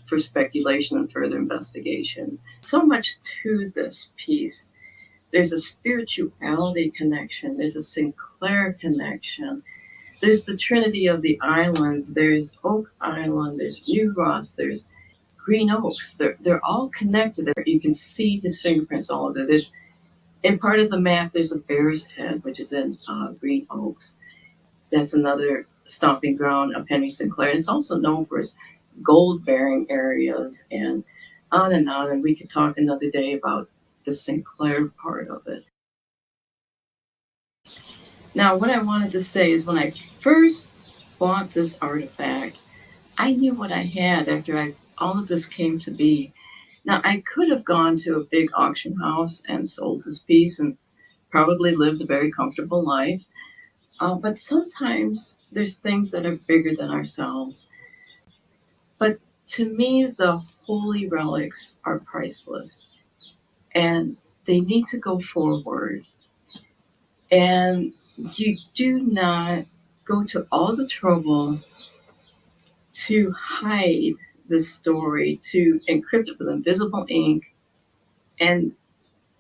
for speculation and further investigation. So much to this piece. There's a spirituality connection. There's a Sinclair connection. There's the Trinity of the Islands. There's Oak Island. There's New Ross. There's Green Oaks. They're all connected. You can see his fingerprints all over there. In part of the map, there's a bear's head, which is in Green Oaks. That's another stomping ground of Henry Sinclair. It's also known for its gold-bearing areas and on. And we could talk another day about the Sinclair part of it. Now, what I wanted to say is when I first bought this artifact, I knew what I had after all of this came to be. Now, I could have gone to a big auction house and sold this piece and probably lived a very comfortable life. But sometimes there's things that are bigger than ourselves. But to me, the holy relics are priceless. And they need to go forward. And you do not go to all the trouble to hide the story, to encrypt it with invisible ink, and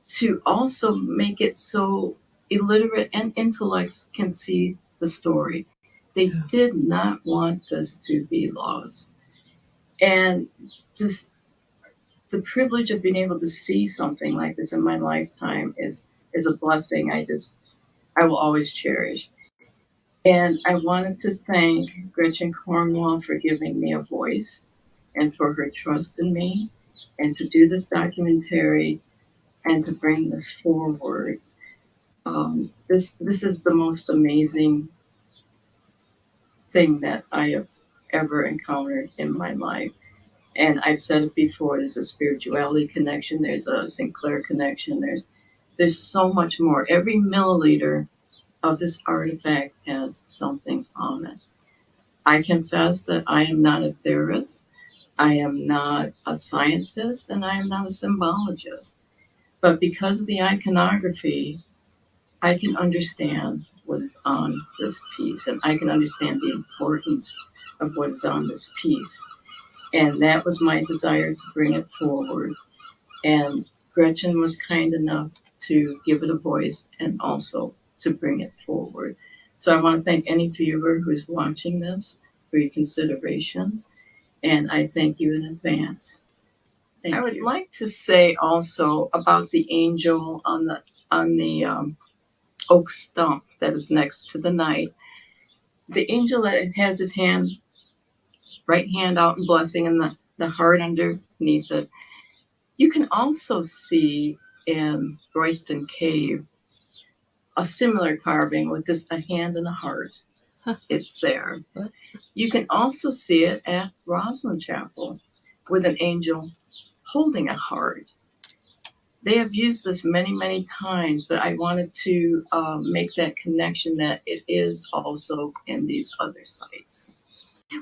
to also make it so illiterate and intellects can see the story. They did not want this to be lost. And just the privilege of being able to see something like this in my lifetime is a blessing I will always cherish. And I wanted to thank Gretchen Cornwall for giving me a voice and for her trust in me and to do this documentary and to bring this forward. This is the most amazing thing that I have ever encountered in my life. And I've said it before, there's a spirituality connection, there's a Sinclair connection, there's so much more. Every milliliter of this artifact has something on it. I confess that I am not a theorist, I am not a scientist, and I am not a symbologist. But because of the iconography, I can understand what is on this piece, and I can understand the importance of what is on this piece. And that was my desire to bring it forward. And Gretchen was kind enough to give it a voice and also to bring it forward. So I want to thank any viewer who's watching this for your consideration. And I thank you in advance. I would like to say also about the angel on the oak stump that is next to the knight. The angel that has his right hand out in blessing and the heart underneath it. You can also see in Royston Cave a similar carving with just a hand and a heart. It's there. You can also see it at Rosalind Chapel with an angel holding a heart. they have used this many, many times, but I wanted to make that connection that it is also in these other sites.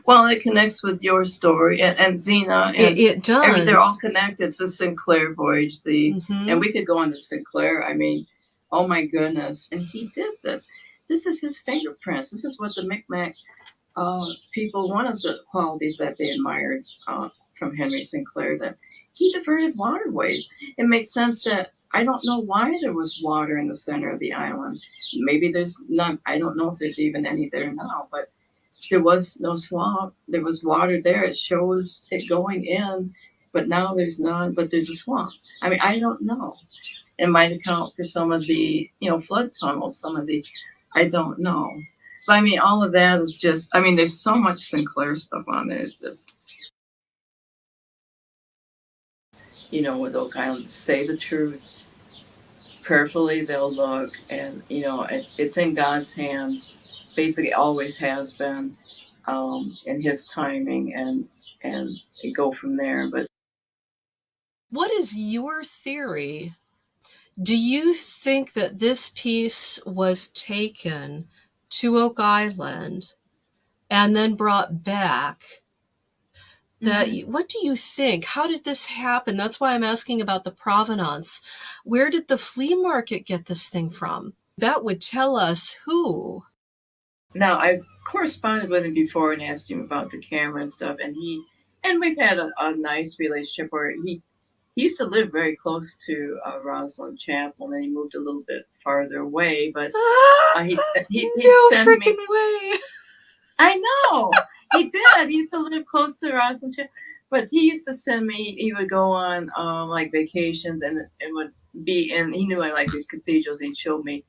Well, it connects with your story and Xena. And it does. They're all connected. It's the Sinclair voyage. And we could go on to Sinclair. I mean, oh my goodness. And he did this. This is his fingerprints. This is what the Micmac people, one of the qualities that they admired from Henry Sinclair, that he diverted waterways. It makes sense that I don't know why there was water in the center of the island. Maybe there's none. I don't know if there's even any there now, but there was no swamp. There was water there. It shows it going in, but now there's none, but there's a swamp. I mean, I don't know. It might account for some of the, flood tunnels, I don't know. But I mean, all of that is just, I mean, there's so much Sinclair stuff on there. It's just, with Oak Island, say the truth. Prayerfully, they'll look, and, it's in God's hands. Basically, always has been, in his timing, and go from there. But what is your theory? Do you think that this piece was taken to Oak Island and then brought back? What do you think? How did this happen? That's why I'm asking about the provenance. Where did the flea market get this thing from? That would tell us who. Now, I've corresponded with him before and asked him about the camera and stuff, and we've had a nice relationship where he used to live very close to Rosalind Chapel, and then he moved a little bit farther away, but he no sent freaking me, way. I know. He did. He used to live close to Rosalind Chapel, but he used to send me, he would go on like vacations and would be in, he knew I liked these cathedrals. He'd show me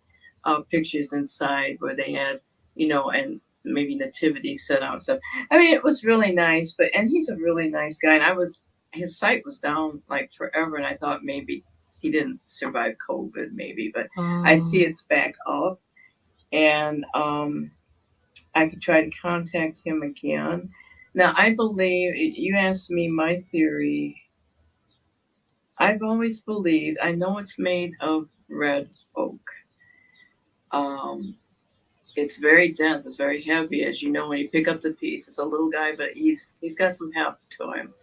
pictures inside where they had, and maybe nativity set out and stuff. I mean, it was really nice, and he's a really nice guy. And his site was down like forever, and I thought maybe he didn't survive COVID, maybe, but I see it's back up, and I could try to contact him again. Now, I believe, you asked me my theory. I've always believed, I know it's made of red oak. It's very dense, it's very heavy, as you know, when you pick up the piece. It's a little guy, but he's got some heft to him.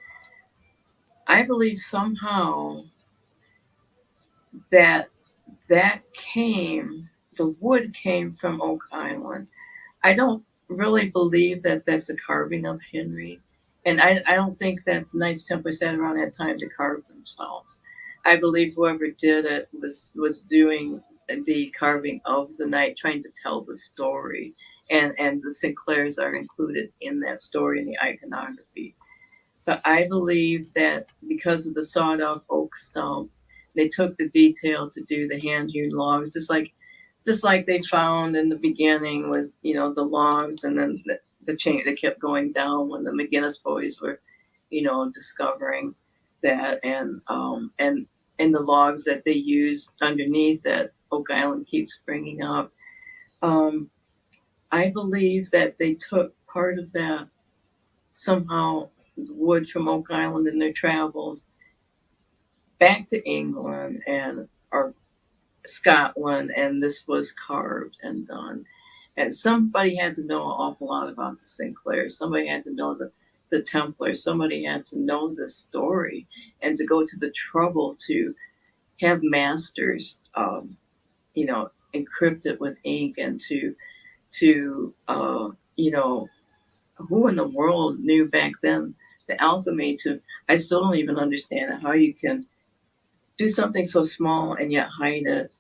I believe somehow that the wood came from Oak Island. I don't really believe that that's a carving of Henry. And I don't think that the Knights Templar sat around had time to carve themselves. I believe whoever did it was doing the carving of the knight, trying to tell the story. And the Sinclairs are included in that story in the iconography. But I believe that because of the sawed-off oak stump, they took the detail to do the hand-hewn logs, just like they found in the beginning with, the logs, and then the chain that kept going down when the McGinnis boys were, discovering that, and the logs that they used underneath that Oak Island keeps bringing up. I believe that they took part of that somehow, wood from Oak Island in their travels back to England or Scotland, and this was carved and done. And somebody had to know an awful lot about the Sinclairs. Somebody had to know the Templars. Somebody had to know the story and to go to the trouble to have masters, encrypt it with ink, and to who in the world knew back then the alchemy I still don't even understand how you can do something so small and yet hide it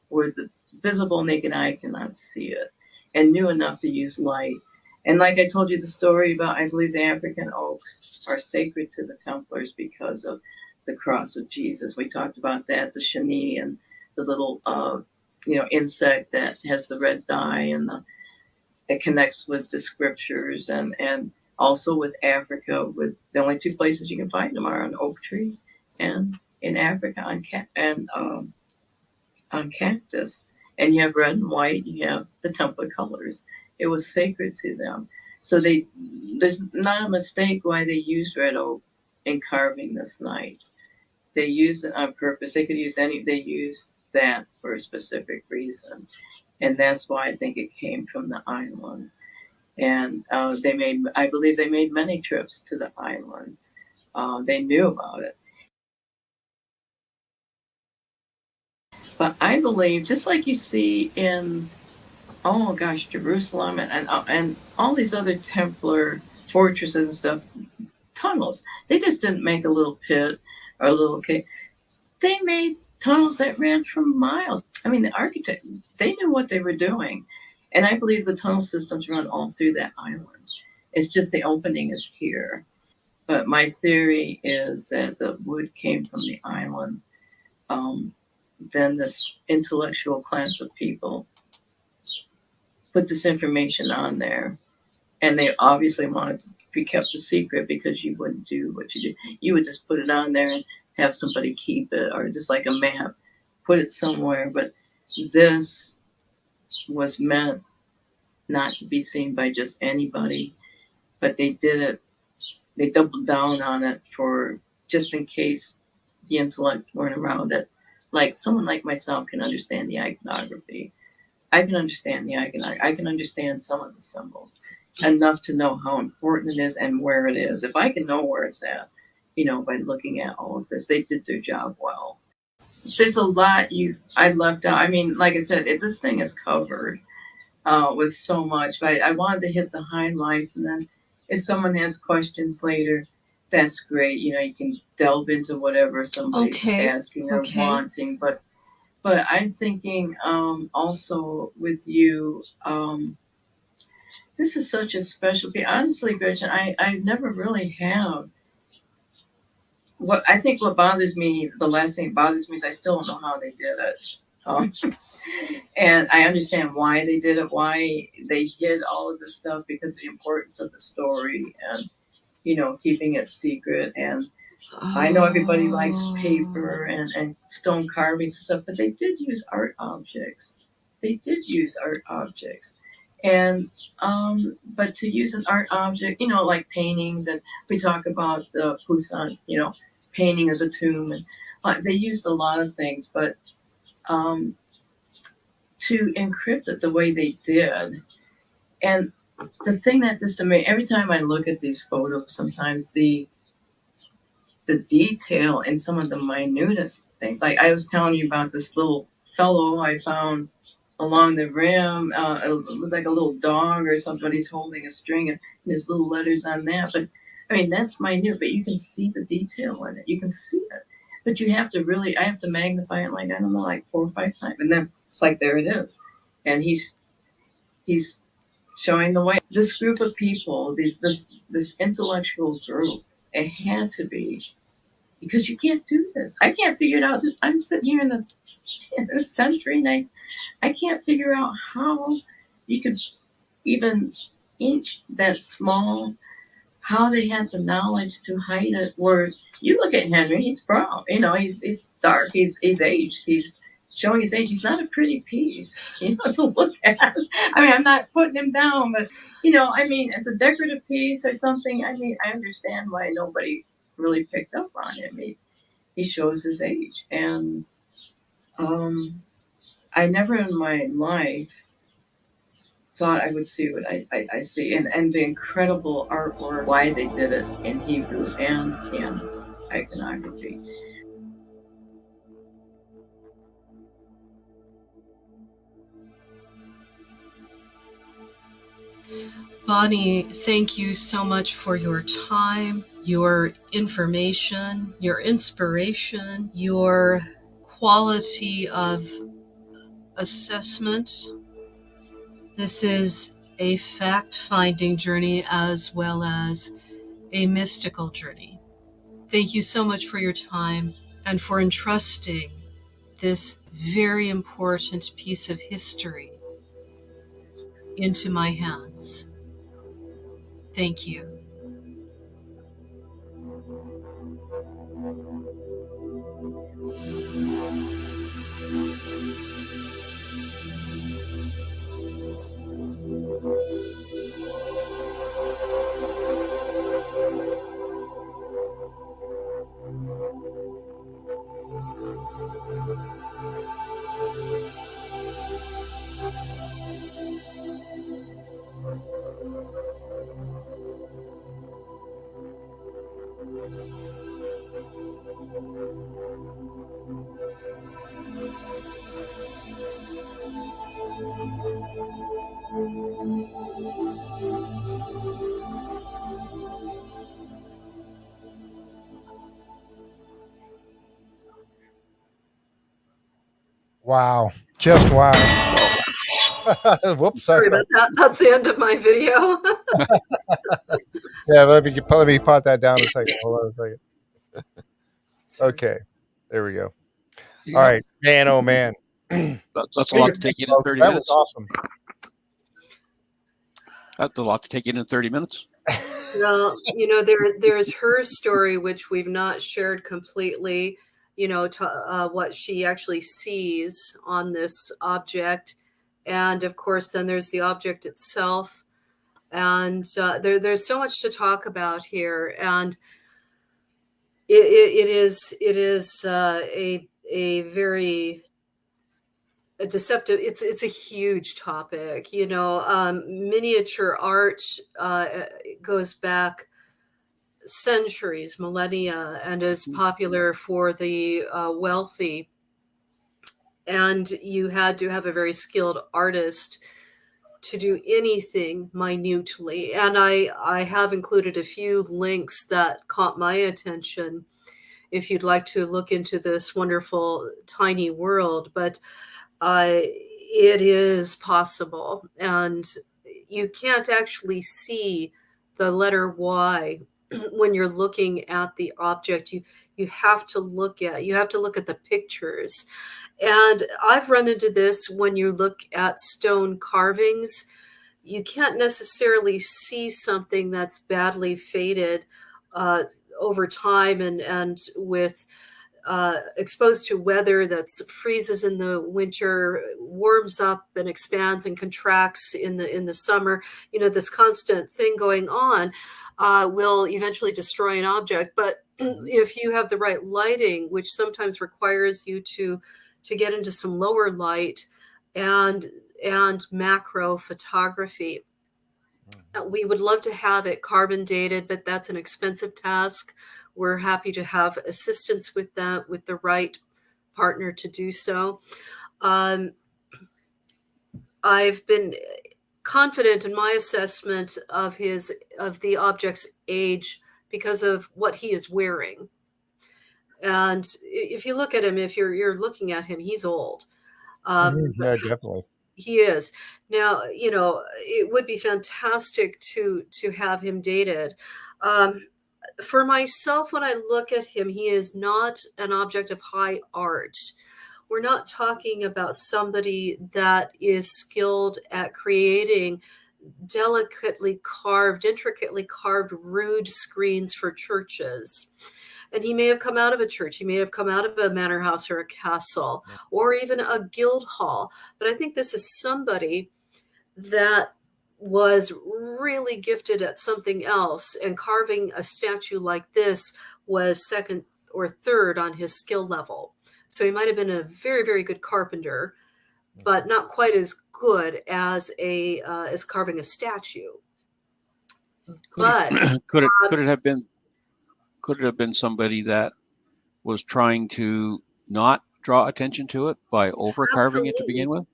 where the visible naked eye cannot see it, and knew enough to use light. And like I told you the story about, I believe the African oaks are sacred to the Templars because of the cross of Jesus. We talked about that, the chenille and the little, insect that has the red dye, and it connects with the scriptures, and also with Africa, with the only two places you can find them are on oak tree and in Africa on cactus. And you have red and white, you have the Templar colors. It was sacred to them. So there's not a mistake why they used red oak in carving this knight. they used it on purpose. They could use they used that for a specific reason. And that's why I think it came from the island. And I believe they made many trips to the island. They knew about it. But I believe, just like you see in, oh gosh, Jerusalem and all these other Templar fortresses and stuff, tunnels. They just didn't make a little pit or a little cave. They made tunnels that ran for miles. I mean, the architect, they knew what they were doing. And I believe the tunnel systems run all through that island. It's just the opening is here. But my theory is that the wood came from the island. Then this intellectual class of people put this information on there. And they obviously wanted to be kept a secret because you wouldn't do what you do. You would just put it on there and have somebody keep it, or just like a map, put it somewhere. But this was meant not to be seen by just anybody, but they did it. They doubled down on it for just in case the intellect weren't around it. Like someone like myself can understand the iconography. I can understand the iconography. I can understand some of the symbols enough to know how important it is and where it is. If I can know where it's at, by looking at all of this, they did their job well. There's a lot I left out. I mean, like I said, this thing is covered with so much, but I wanted to hit the highlights, and then if someone has questions later, that's great. You can delve into whatever somebody's asking or wanting. But I'm thinking also with you, this is such a special case. Honestly, Gretchen, I never really have. What I think what bothers me, the last thing that bothers me is I still don't know how they did it. And I understand why they did it, why they hid all of this stuff, because of the importance of the story and, keeping it secret. And I know everybody likes paper and stone carvings and stuff, but they did use art objects. And, but to use an art object, like paintings, and we talk about the Poussin, painting of the tomb, and they used a lot of things, but to encrypt it the way they did. And the thing that just amazed, every time I look at these photos, sometimes the detail and some of the minutest things, like I was telling you about this little fellow I found along the rim, it looked like a little dog or somebody's holding a string, and there's little letters on that. But I mean, that's minute, but you can see the detail in it. You can see it. But I have to magnify it like, I don't know, like 4 or 5 times. And then it's like, there it is. And he's showing the way. This group of people, this intellectual group, it had to be, because you can't do this. I can't figure it out. I'm sitting here in this century, and I can't figure out how you could even inch that small, how they had the knowledge to hide it. Where you look at Henry, he's brown, he's dark, he's aged, he's showing his age. He's not a pretty piece, to look at. I mean, I'm not putting him down, but as a decorative piece or something, I understand why nobody really picked up on him. He shows his age, and I never in my life thought I would see what I see, and the incredible artwork, why they did it in Hebrew and in iconography. Bonnie, thank you so much for your time, your information, your inspiration, your quality of assessment. This is a fact-finding journey as well as a mystical journey. Thank you so much for your time and for entrusting this very important piece of history into my hands. Thank you. Wow. Just wow. Whoops. Sorry about that. That's the end of my video. Yeah, let me pot that down a second. Hold on a second. Okay. There we go. Yeah. All right. Man, oh man. That's a lot to take in 30 That minutes. was awesome. That's a lot to take in 30 minutes. Well, there's her story, which we've not shared completely, what she actually sees on this object. And of course, then there's the object itself. And there's so much to talk about here. And it is a very deceptive. It's a huge topic. Miniature art goes back centuries, millennia, and is popular for the wealthy. And you had to have a very skilled artist to do anything minutely. And I have included a few links that caught my attention if you'd like to look into this wonderful tiny world. But it is possible. And you can't actually see the letter Y when you're looking at the object. You have to look at the pictures. And I've run into this when you look at stone carvings. You can't necessarily see something that's badly faded over time and with exposed to weather that freezes in the winter, warms up and expands and contracts in the summer. This constant thing going on will eventually destroy an object. But if you have the right lighting, which sometimes requires you to get into some lower light and macro photography, we would love to have it carbon dated, but that's an expensive task. We're happy to have assistance with that, with the right partner to do so. I've been confident in my assessment of the object's age because of what he is wearing. And if you look at him, if you're looking at him, he's old. Yeah, definitely. He is. Now, it would be fantastic to have him dated. For myself, when I look at him, he is not an object of high art. We're not talking about somebody that is skilled at creating intricately carved rood screens for churches. And he may have come out of a church. He may have come out of a manor house or a castle or even a guild hall. But I think this is somebody that was really gifted at something else, and carving a statue like this was second or third on his skill level. So he might have been a very, very good carpenter, but not quite as good as as carving a statue. Could it have been somebody that was trying to not draw attention to it by over carving it to begin with?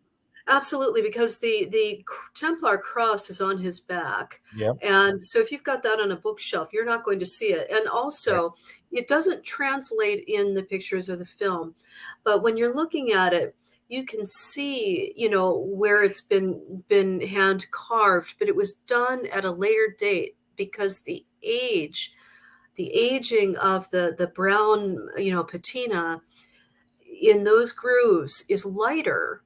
Absolutely, because the Templar cross is on his back. Yep. And so if you've got that on a bookshelf, you're not going to see it. And also, it doesn't translate in the pictures of the film. But when you're looking at it, you can see, where it's been hand carved, but it was done at a later date because the aging of the brown, patina in those grooves is lighter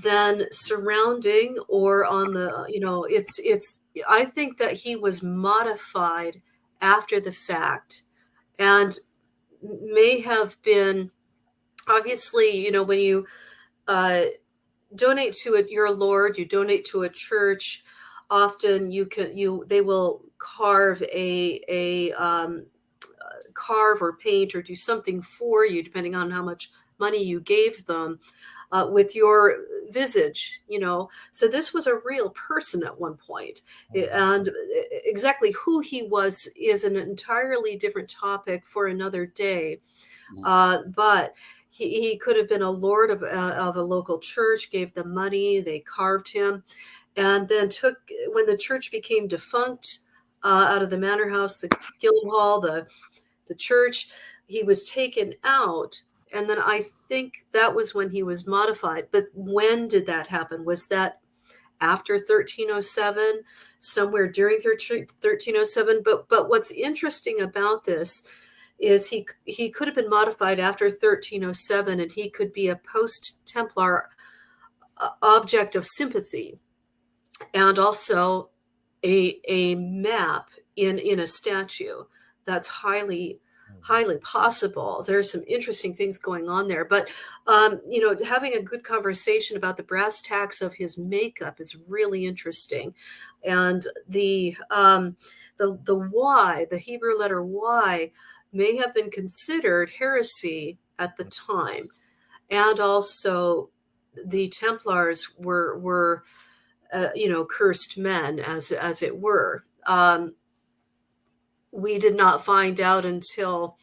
than surrounding or on the, it's I think that he was modified after the fact and may have been, obviously, when you donate to your Lord, you donate to a church, often they will carve carve or paint or do something for you, depending on how much money you gave them, with your visage, So this was a real person at one point. And exactly who he was is an entirely different topic for another day. But he could have been a lord of a local church, gave them money, they carved him, and then when the church became defunct, out of the manor house, the guild hall, the church, he was taken out And then I think that was when he was modified. But when did that happen? Was that after 1307, somewhere during 1307? But what's interesting about this is he could have been modified after 1307, and he could be a post-Templar object of sympathy, and also a map in a statue. That's highly possible. There's some interesting things going on there, but having a good conversation about the brass tacks of his makeup is really interesting. And the Y, the Hebrew letter Y, may have been considered heresy at the time, and also the Templars were cursed men, as it were. We did not find out until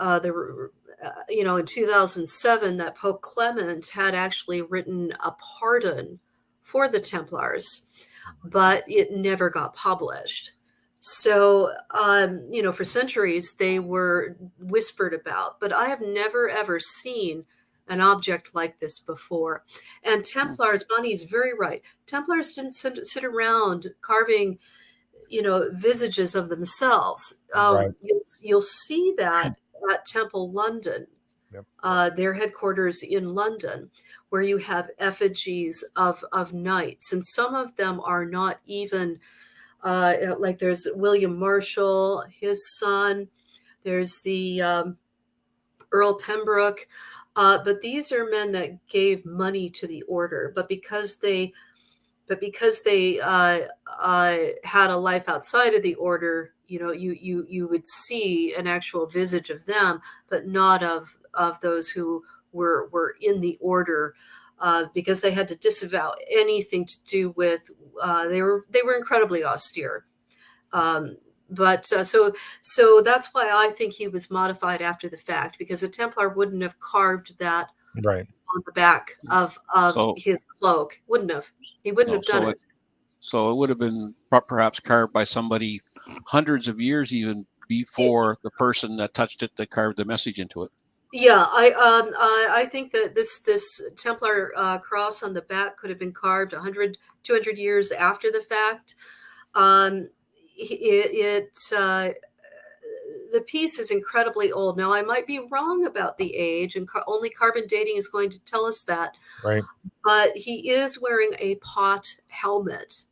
in 2007 that Pope Clement had actually written a pardon for the Templars, but it never got published. So, for centuries they were whispered about, but I have never ever seen an object like this before. And Templars, Bonnie's very right. Templars didn't sit around carving visages of themselves. Right. You'll see that at Temple London, their headquarters in London, where you have effigies of knights, and some of them are not even like there's William Marshall, his son. There's the Earl Pembroke, but these are men that gave money to the order, but because they had a life outside of the order, you would see an actual visage of them, but not of those who were in the order, because they had to disavow anything to do with. They were incredibly austere. So that's why I think he was modified after the fact, because a Templar wouldn't have carved that Right on the back of his cloak. Wouldn't have. He wouldn't have done it. So it would have been perhaps carved by somebody hundreds of years even before the person that touched it that carved the message into it. Yeah, I think that this Templar cross on the back could have been carved 100, 200 years after the fact. The piece is incredibly old. Now, I might be wrong about the age, and only carbon dating is going to tell us that. Right. But he is wearing a pot helmet,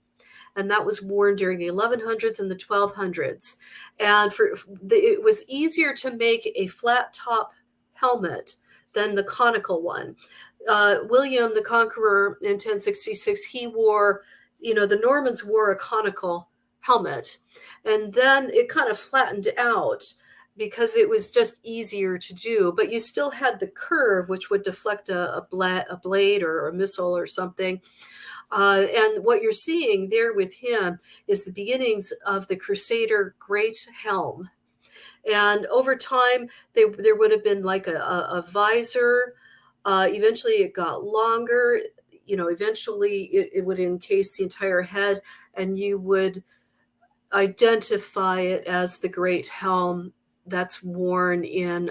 and that was worn during the 1100s and the 1200s. And it was easier to make a flat top helmet than the conical one. William the Conqueror in 1066, he wore, the Normans wore a conical helmet, and then it kind of flattened out because it was just easier to do, but you still had the curve, which would deflect a blade or a missile or something. And what you're seeing there with him is the beginnings of the Crusader great helm. And over time, there would have been like a visor. Eventually it got longer. Eventually it would encase the entire head, and you would identify it as the great helm that's worn in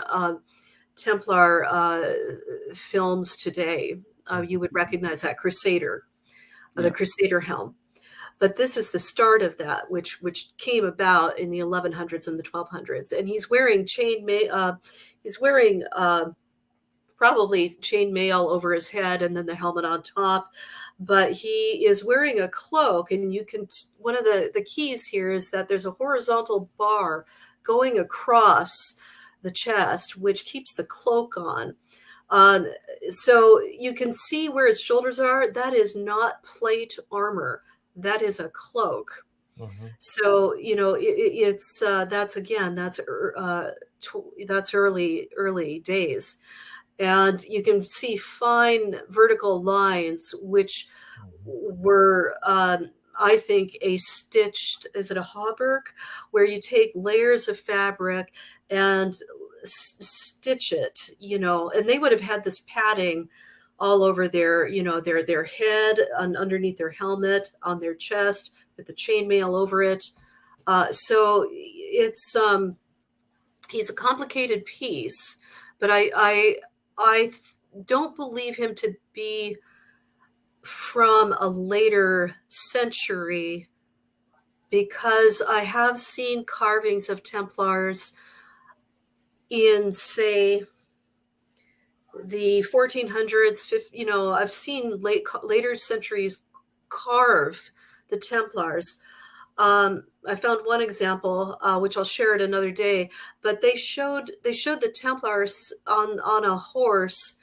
Templar films today. You would recognize that Crusader, the Crusader helm. But this is the start of that, which came about in the 1100s and the 1200s. And he's wearing probably chain mail over his head and then the helmet on top. But he is wearing a cloak, and one of the keys here is that there's a horizontal bar going across the chest, which keeps the cloak on. So you can see where his shoulders are. That is not plate armor. That is a cloak. Mm-hmm. So that's early days. And you can see fine vertical lines, which were, I think, a hauberk, where you take layers of fabric and stitch it, and they would have had this padding all over their head, underneath their helmet, on their chest, with the chainmail over it. So it's he's a complicated piece. but I don't believe him to be from a later century, because I have seen carvings of Templars in, say, the 1400s. I've seen later centuries carve the Templars. I found one example, which I'll share it another day, but they showed the Templars on a horse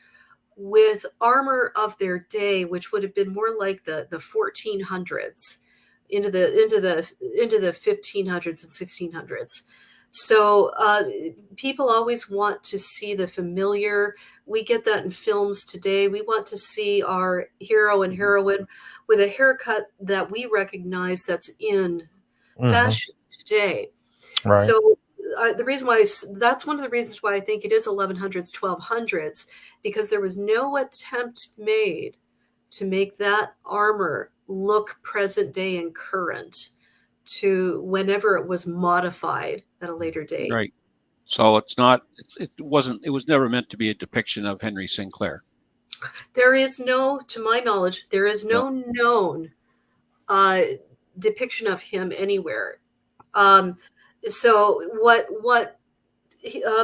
with armor of their day, which would have been more like the 1400s into the 1500s and 1600s. So people always want to see the familiar. We get that in films today. We want to see our hero and heroine with a haircut that we recognize, that's in fashion today. Right. So the reason why that's one of the reasons why I think it is 1100s, 1200s, because there was no attempt made to make that armor look present day and current to whenever it was modified at a later date. Right. So it was never meant to be a depiction of Henry Sinclair. There is no, to my knowledge, there is no known depiction of him anywhere. So what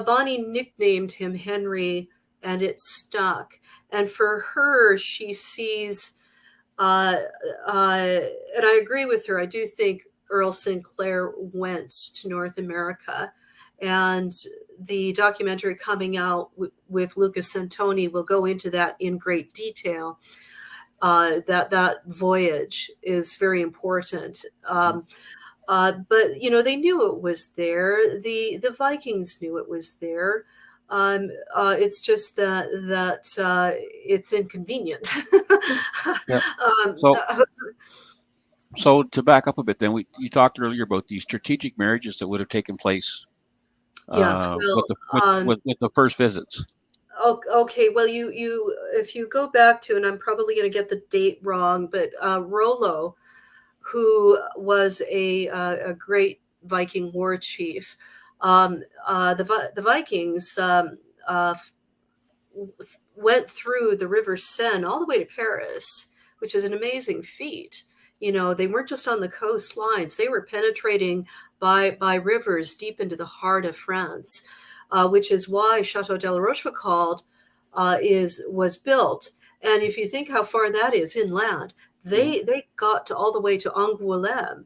Bonnie nicknamed him Henry, and it stuck. And for her, she sees, and I agree with her. I do think Earl Sinclair went to North America, and the documentary coming out with Lucas Santoni will go into that in great detail. That voyage is very important. But they knew it was there. The Vikings knew it was there. It's just that it's inconvenient. Yeah. So to back up a bit, then you talked earlier about these strategic marriages that would have taken place. Yes, with the first visits. Okay, well, you if you go back to, and I'm probably going to get the date wrong, but Rollo, who was a great Viking war chief, the Vikings went through the River Seine all the way to Paris, which is an amazing feat. They weren't just on the coastlines; they were penetrating by rivers deep into the heart of France, which is why Chateau de la Rochefoucauld was built. And if you think how far that is inland, they got all the way to Angoulême.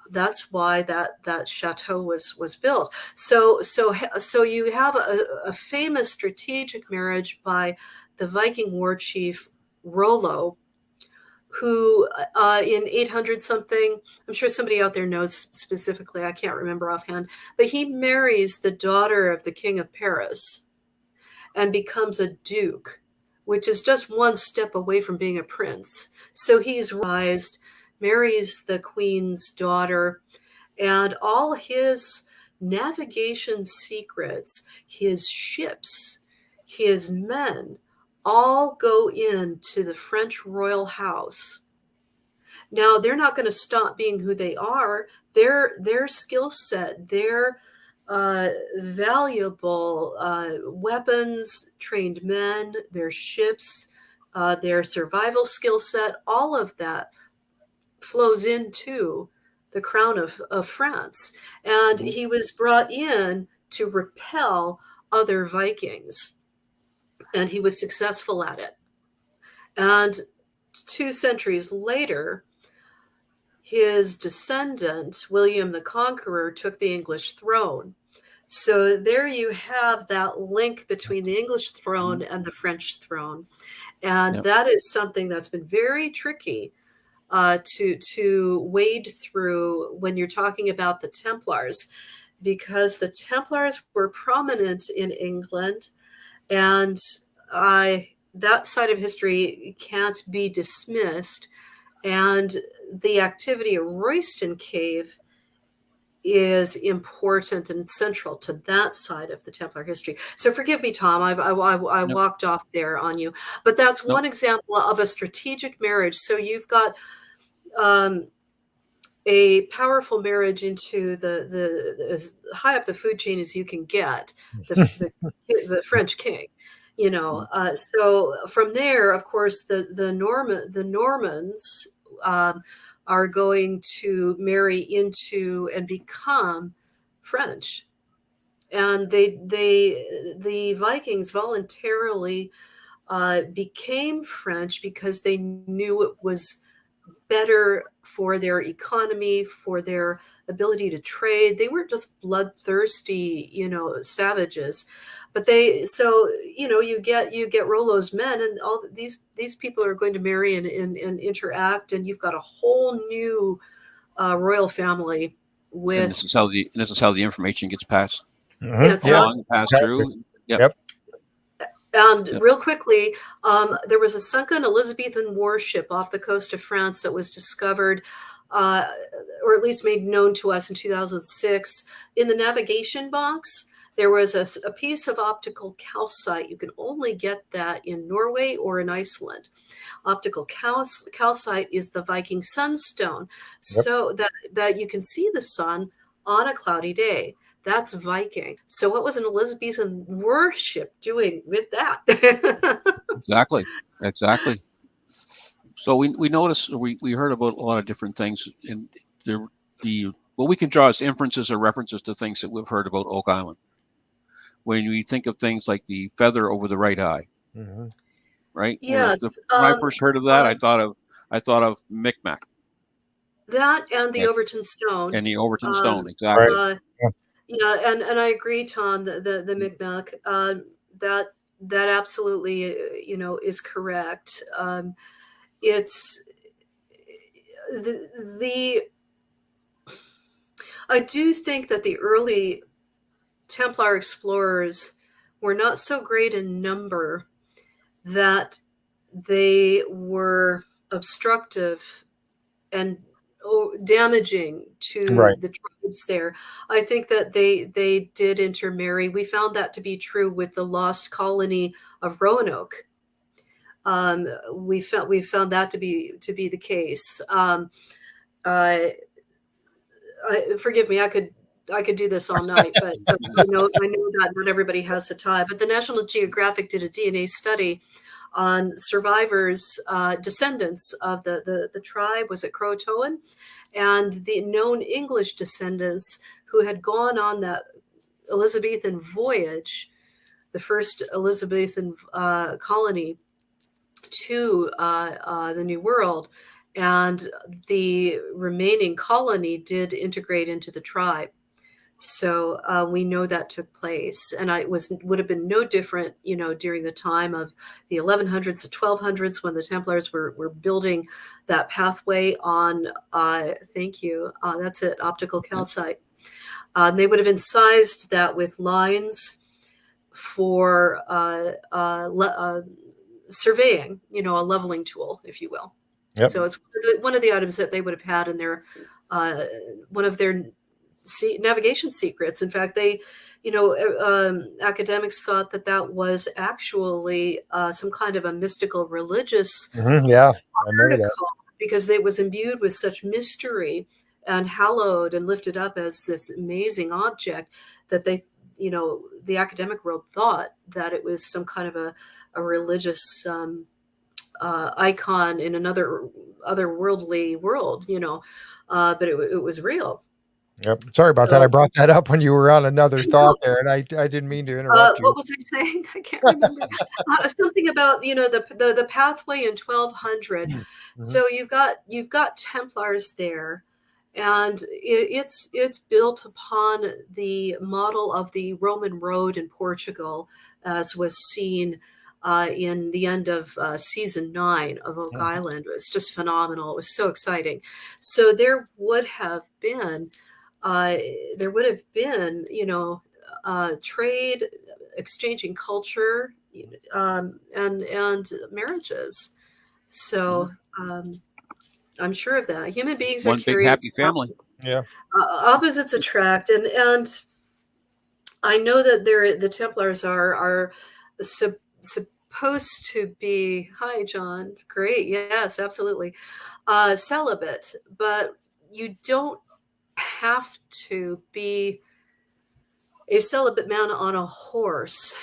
That's why that chateau was built. So you have a famous strategic marriage by the Viking war chief Rollo, who in 800 something, I'm sure somebody out there knows specifically, I can't remember offhand, but he marries the daughter of the king of Paris and becomes a duke, which is just one step away from being a prince. So he's raised, marries the queen's daughter, and all his navigation secrets, his ships, his men, all go into the French royal house. Now, they're not going to stop being who they are. Their skill set, their valuable weapons, trained men, their ships, their survival skill set, all of that flows into the crown of France. And he was brought in to repel other Vikings. And he was successful at it. And 2 centuries later, his descendant, William the Conqueror, took the English throne. So there you have that link between the English throne and the French throne. And that is something that's been very tricky to wade through when you're talking about the Templars, because the Templars were prominent in England. And that side of history can't be dismissed. And the activity at Royston Cave is important and central to that side of the Templar history. So forgive me, Tom, I walked off there on you. But that's one example of a strategic marriage. So you've got a powerful marriage into the as high up the food chain as you can get, the French king, so from there, of course, the Normans are going to marry into and become French, and the Vikings voluntarily became French because they knew it was better for their economy, for their ability to trade. They weren't just bloodthirsty, savages, but you get Rollo's men, and all these people are going to marry and interact, and you've got a whole new royal family with. And this is how the information gets passed. Yeah, it's Along, passed through. Yep. And real quickly, there was a sunken Elizabethan warship off the coast of France that was discovered, or at least made known to us in 2006. In the navigation box, there was a piece of optical calcite. You can only get that in Norway or in Iceland. Optical calcite is the Viking sunstone, so that you can see the sun on a cloudy day. That's Viking. So what was an Elizabethan warship doing with that? Exactly. So we noticed, we heard about a lot of different things, and what we can draw as inferences or references to things that we've heard about Oak Island. When we think of things like the feather over the right eye, right? Yes. When I first heard of that, I thought of Micmac. That and the Overton Stone. And the Overton Stone, exactly. Right. Yeah, and I agree, Tom. The Micmac, that absolutely is correct. It's I do think that the early Templar explorers were not so great in number that they were obstructive and damaging to the tribes there. I think that they did intermarry. We found that to be true with the lost colony of Roanoke. We found that to be the case. Forgive me, I could do this all night, but I know that not everybody has the time. But the National Geographic did a DNA study on survivors, descendants of the tribe, was it Croatoan, and the known English descendants who had gone on that Elizabethan voyage, the first Elizabethan colony to the New World, and the remaining colony did integrate into the tribe. So we know that took place, and would have been no different, during the time of the 1100s, the 1200s, when the Templars were building that pathway on. Thank you. That's it. Optical calcite. They would have incised that with lines for surveying, a leveling tool, if you will. Yep. So it's one of the items that they would have had in their one of their navigation secrets. In fact, academics thought that was actually some kind of a mystical religious article, because it was imbued with such mystery and hallowed and lifted up as this amazing object that the academic world thought that it was some kind of a religious icon in another otherworldly world, but it was real. Yep. Sorry about that. I brought that up when you were on another thought there, and I didn't mean to interrupt you. What was I saying? I can't remember. Something about the pathway in 1200. Mm-hmm. So you've got Templars there, and it's built upon the model of the Roman road in Portugal, as was seen in the end of season 9 of Oak Island. It was just phenomenal. It was so exciting. So there would have been trade, exchanging culture, and marriages. So I'm sure of that. Human beings are curious. Big happy family. Yeah. Opposites attract, and I know that the Templars are supposed to be. Hi, John. Great. Yes, absolutely. Celibate, but you don't have to be a celibate man on a horse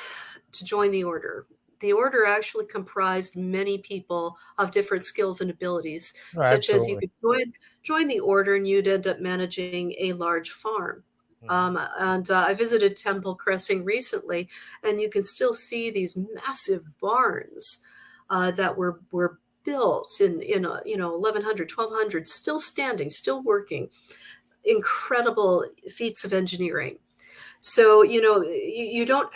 to join the order. The order actually comprised many people of different skills and abilities, Oh, such as you absolutely. could join the order and you'd end up managing a large farm. And I visited Temple Crossing recently, and you can still see these massive barns that were built in 1100, 1200, still standing, still working. Incredible feats of engineering. So, you don't,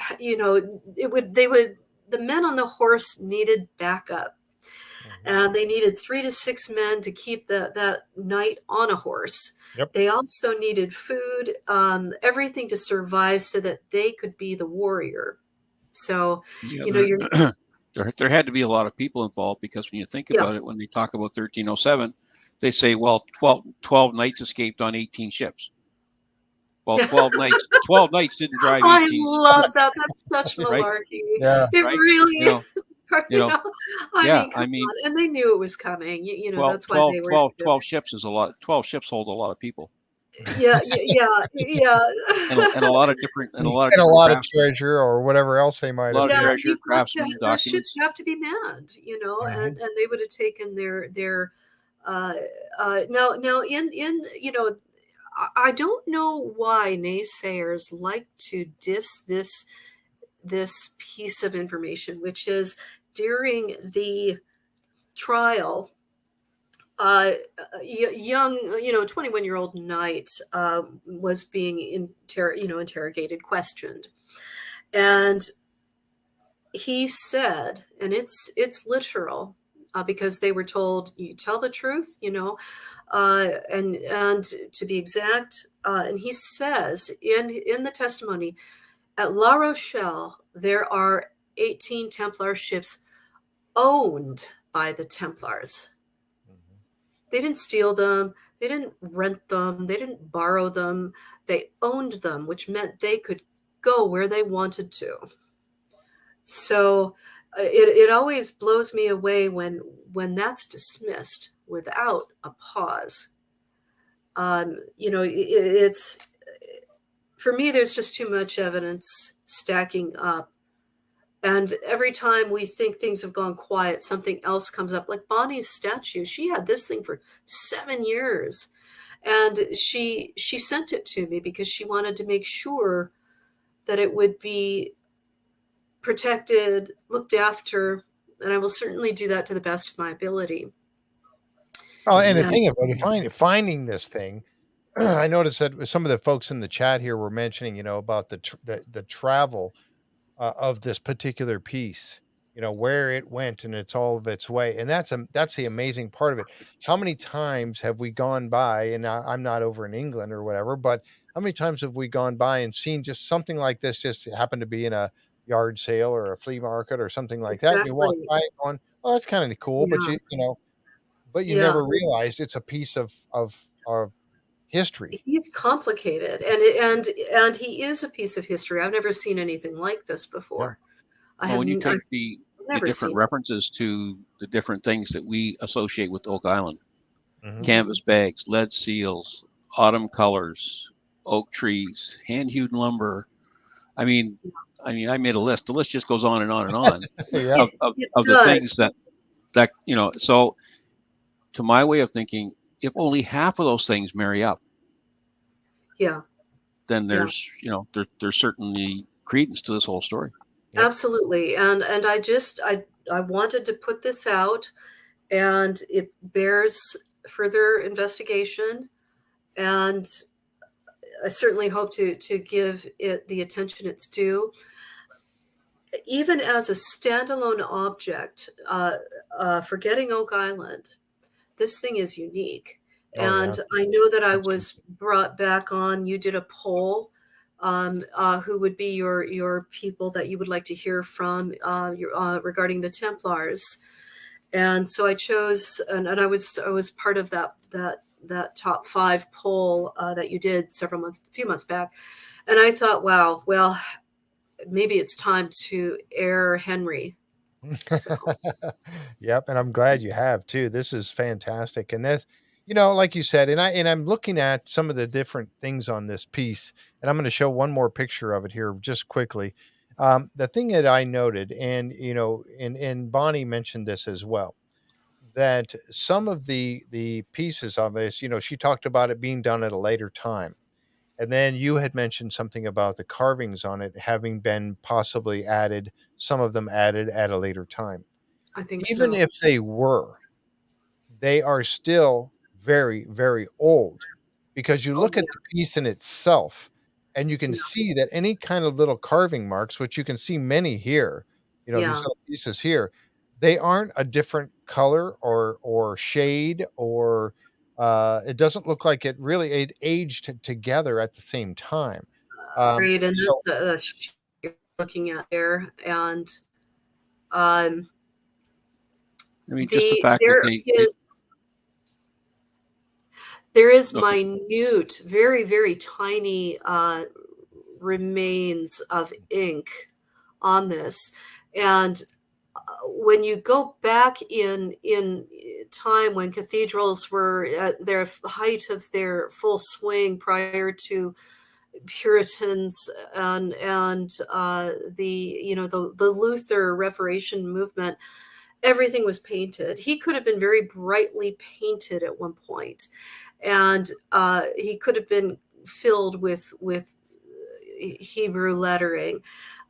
the men on the horse needed backup, and they needed 3 to 6 men to keep that knight on a horse. Yep. They also needed food, everything to survive so that they could be the warrior. So, there had to be a lot of people involved, because when you think about it, when they talk about 1307, they say, well, 12 knights escaped on 18 ships. Well, 12 knights didn't drive 18. I love that. That's such malarkey. Right? Yeah. It really is. I mean, and they knew it was coming. That's why they were 12 ships is a lot. 12 ships hold a lot of people. Yeah. and a lot of different treasure or whatever else they might have. Treasure, craftsmen, documents. Ships have to be manned, and they would have taken their now in I don't know why naysayers like to diss this piece of information, which is during the trial, young 21-year-old knight was being interrogated, questioned, and he said, and it's literal, because they were told, you tell the truth, and to be exact, and he says in the testimony, at La Rochelle there are 18 Templar ships owned by the Templars. They didn't steal them, they didn't rent them, they didn't borrow them, they owned them, which meant they could go where they wanted to. So it always blows me away when that's dismissed without a pause. It's, for me, there's just too much evidence stacking up. And every time we think things have gone quiet, something else comes up. Like Bonnie's statue, she had this thing for 7 years. And she sent it to me because she wanted to make sure that it would be protected, looked after, and I will certainly do that to the best of my ability. Oh, and the thing about finding this thing, I noticed that some of the folks in the chat here were mentioning, about the travel of this particular piece, where it went and it's all of its way. And that's the amazing part of it. How many times have we gone by, and I'm not over in England or whatever, but how many times have we gone by and seen just something like this just happen to be in a yard sale or a flea market or something like that? And you walk by it going, oh, that's kind of cool. Yeah. But you never realized it's a piece of history. He's complicated, and he is a piece of history. I've never seen anything like this before. Well, when you take the different references to the different things that we associate with Oak Island, canvas bags, lead seals, autumn colors, oak trees, hand-hewn lumber. I mean, I made a list. The list just goes on and on and on of the things that so to my way of thinking, if only half of those things marry up, then there's there's certainly credence to this whole story. Absolutely. And I wanted to put this out, and it bears further investigation, and I certainly hope to give it the attention it's due. Even as a standalone object, forgetting Oak Island, this thing is unique. I know that I was brought back on. You did a poll, who would be your people that you would like to hear from regarding the Templars, and so I chose, and I was part of that top 5 poll that you did a few months back, and I thought, wow, well, maybe it's time to air Henry. So. Yep, and I'm glad you have too. This is fantastic, and Like you said, and I'm looking at some of the different things on this piece, and I'm going to show one more picture of it here just quickly. The thing that I noted, and and Bonnie mentioned this as well, that some of the pieces of this, she talked about it being done at a later time. And then you had mentioned something about the carvings on it having been possibly added, some of them added at a later time. I think Even so. if they are still very, very old, because you Oh, look at the piece in itself and you can yeah. see that any kind of little carving marks, which you can see many here, these Yeah. little pieces here, they aren't a different color or shade, or it doesn't look like it aged together at the same time. Great. And So that's you're looking at there. And um, I mean, just the fact that there they is okay. minute, very, very tiny remains of ink on this. And when you go back in time, when cathedrals were at their height of their full swing prior to Puritans and the Luther Reformation movement, everything was painted. He could have been very brightly painted at one point, and he could have been filled with Hebrew lettering.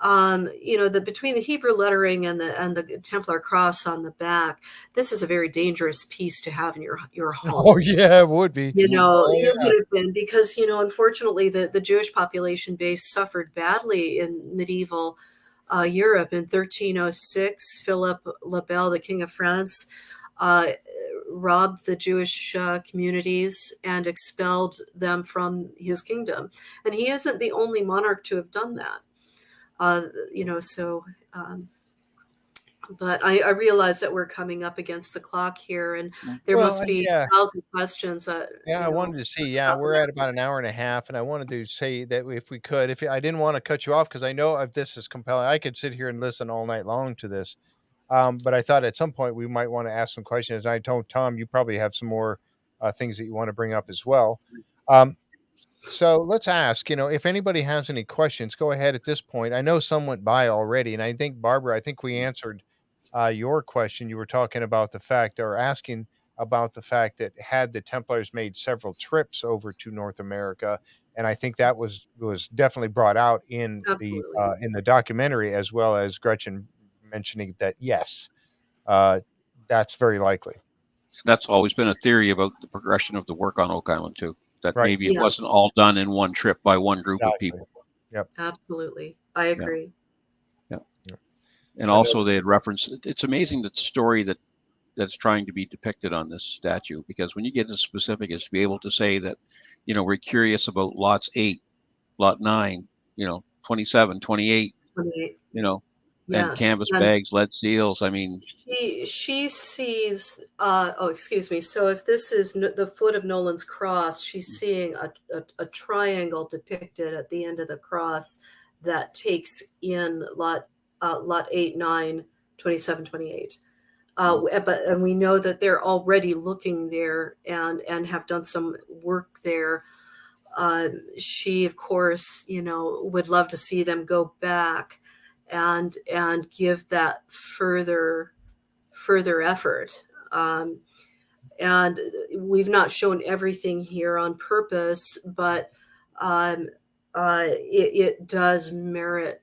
Between the Hebrew lettering and the Templar cross on the back, this is a very dangerous piece to have in your home. Oh yeah, it would be. Oh It yeah. would have been, because unfortunately the Jewish population base suffered badly in medieval Europe. In 1306, Philip le Bel, the King of France, uh, robbed the Jewish communities and expelled them from his kingdom. And he isn't the only monarch to have done that. So. But I realize that we're coming up against the clock here, and there Well, must be yeah. 1,000 questions Yeah, I wanted to see. Yeah, about the we're at about next. an hour and a half, and I wanted to say that if we could, if I didn't want to cut you off, because I know if this is compelling, I could sit here and listen all night long to this. But I thought at some point we might want to ask some questions. I told Tom you probably have some more things that you want to bring up as well. Um, so let's ask. If anybody has any questions, go ahead at this point. I know some went by already, and I think Barbara, I think we answered your question. You were talking about the fact, or asking about the fact, that had the Templars made several trips over to North America, and I think that was definitely brought out Absolutely. in the documentary, as well as Gretchen mentioning that yes, uh, that's very likely. That's always been a theory about the progression of the work on Oak Island too. That Right. maybe it Yeah, wasn't all done in one trip by one group of Exactly. people. Yep. absolutely. I Yeah, agree. yeah. Yep. And I know. also they had referenced. It's amazing that story that's trying to be depicted on this statue, because when you get as specific as to be able to say that, we're curious about lots 8, lot 9, 27, 28, 28. you know, and Yes. canvas And bags, lead seals. I mean, she sees, oh, excuse me. So if this is the foot of Nolan's cross, she's seeing a triangle depicted at the end of the cross that takes in lot 8, 9, 27, 28. And we know that they're already looking there and have done some work there. She, of course, would love to see them go back and give that further effort. And we've not shown everything here on purpose, but um, it does merit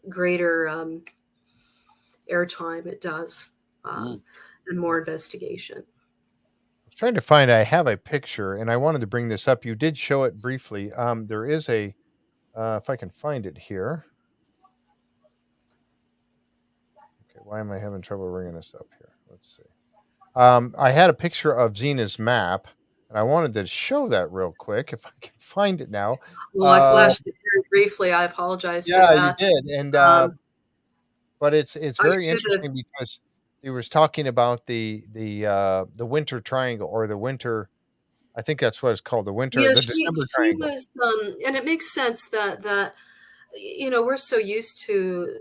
greater airtime. It does, mm, and more investigation. I was trying to find. I have a picture, and I wanted to bring this up. You did show it briefly. There is a, if I can find it here. Okay, why am I having trouble bringing this up here? Let's see. I had a picture of Xena's map, and I wanted to show that real quick if I can find it now. Well, I Uh, flashed it very briefly. I apologize for yeah, you that. did, and Um, but it's I very should have. interesting because he was talking about the winter triangle, or the winter. I think that's what it's called, Yeah, the she December she triangle. was, and it makes sense that we're so used to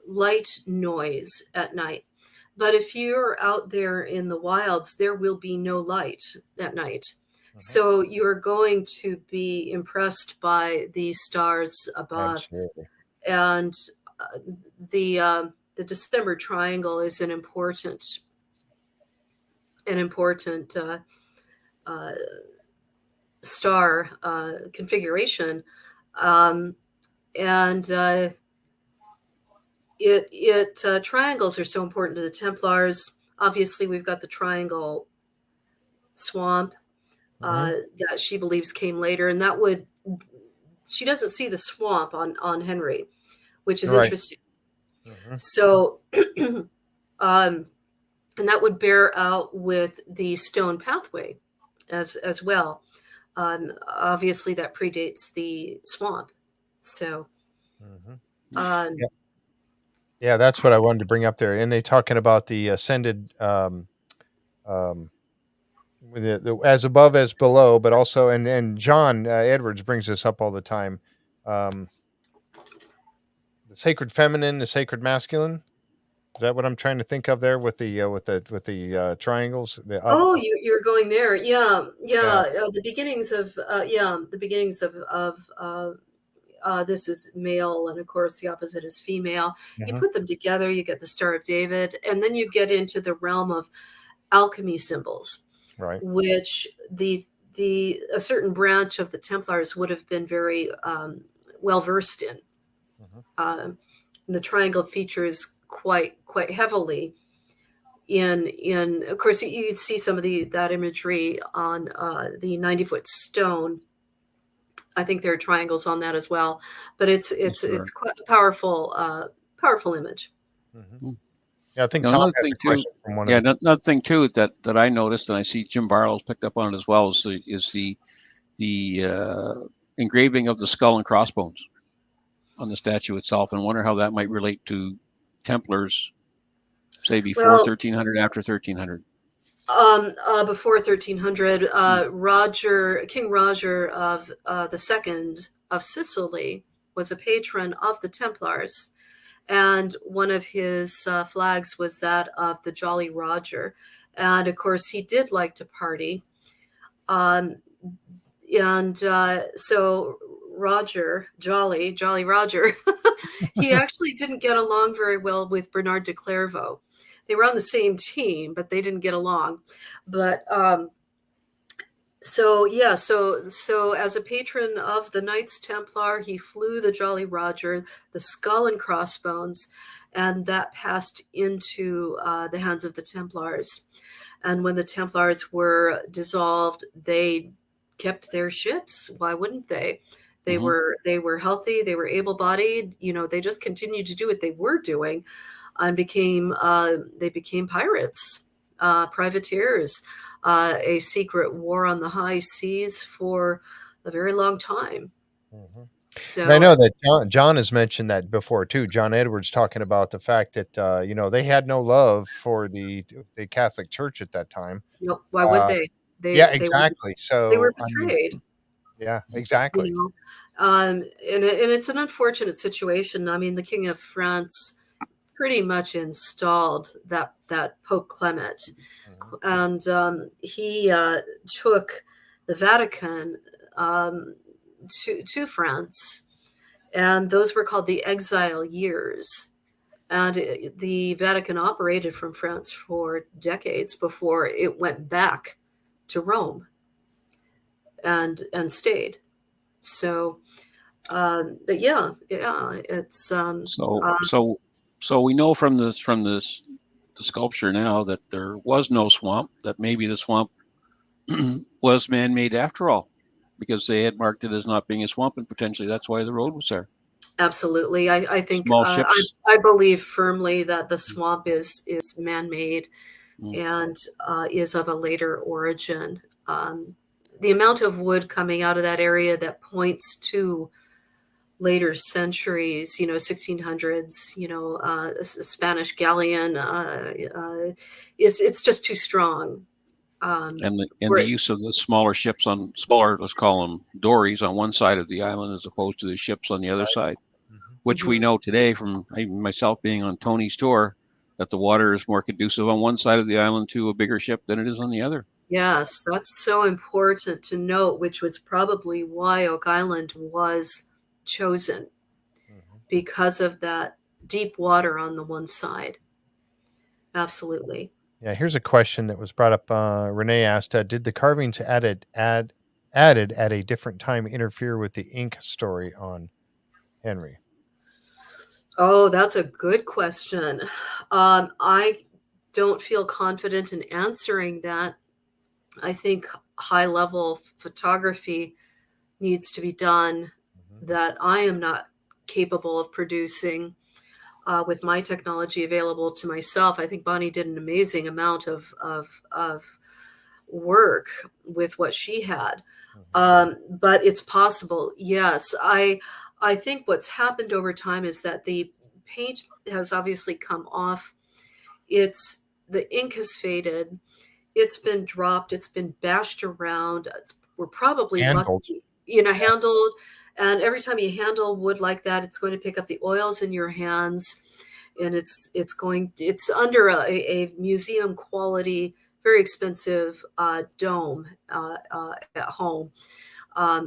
light noise at night, But if you're out there in the wilds, there will be no light at night. So you're going to be impressed by the stars above. Absolutely. And the December triangle is an important star configuration, and triangles are so important to the Templars. Obviously, we've got the triangle swamp that she believes came later, and she doesn't see the swamp on Henry, which is interesting. So, and that would bear out with the stone pathway as well. Obviously, that predates the swamp. So, yeah, that's what I wanted to bring up there. And they talking about the ascended, with the as above as below, but also, and John Edwards brings this up all the time. The sacred feminine, the sacred masculine. Is that what I'm trying to think of there with the triangles? You're going there. Yeah. The beginnings of this is male, and of course the opposite is female. You put them together, you get the Star of David, and then you get into the realm of alchemy symbols, right? Which a certain branch of the Templars would have been very well versed in. The triangle features quite heavily in of course you see some of that imagery on the 90-foot stone. I think there are triangles on that as well, but it's quite a powerful image. Yeah, I think now, Tom has a question from one. Another thing too that I noticed, and I see Jim Barlow's picked up on it as well, is the engraving of the skull and crossbones on the statue itself, and wonder how that might relate to Templars, say before 1300, after 1300. Before 1300, King Roger of the Second of Sicily was a patron of the Templars, and one of his flags was that of the Jolly Roger, and of course he did like to party, so Roger, Jolly Roger, he actually didn't get along very well with Bernard de Clairvaux. They were on the same team, but they didn't get along. But so as a patron of the Knights Templar, he flew the Jolly Roger, the skull and crossbones, and that passed into the hands of the Templars. And when the Templars were dissolved, they kept their ships. Why wouldn't they? They were healthy. They were able-bodied. They just continued to do what they were doing, and became pirates, privateers, a secret war on the high seas for a very long time. So and I know that John has mentioned that before too. John Edwards talking about the fact that they had no love for the Catholic Church at that time. Why would they? Exactly. They were betrayed. Yeah, exactly. And it's an unfortunate situation. I mean, the King of France pretty much installed that Pope Clement, and he took the Vatican to France, and those were called the exile years. And the Vatican operated from France for decades before it went back to Rome and stayed. So, but it's so we know from the sculpture now that there was no swamp, that maybe the swamp was man-made after all, because they had marked it as not being a swamp, and potentially that's why the road was there. Absolutely. I think I believe firmly that the swamp is man-made and is of a later origin. The amount of wood coming out of that area that points to later centuries, 1600s, a Spanish galleon, it's just too strong. And the use of the smaller ships let's call them dories, on one side of the island as opposed to the ships on the other side, which we know today from myself being on Tony's tour, that the water is more conducive on one side of the island to a bigger ship than it is on the other. Yes, that's so important to note, which was probably why Oak Island was chosen, because of that deep water on the one side. Absolutely. Yeah, here's a question that was brought up. Renee asked, did the carvings added at a different time interfere with the ink story on Henry? Oh, that's a good question. I don't feel confident in answering that. I think high-level photography needs to be done that I am not capable of producing with my technology available to myself. I think Bonnie did an amazing amount of work with what she had. But it's possible. Yes. I think what's happened over time is that the paint has obviously come off. The ink has faded. It's been dropped. It's been bashed around. We're probably Handled. lucky, handled. And every time you handle wood like that, it's going to pick up the oils in your hands, and it's under a museum quality, very expensive dome at home,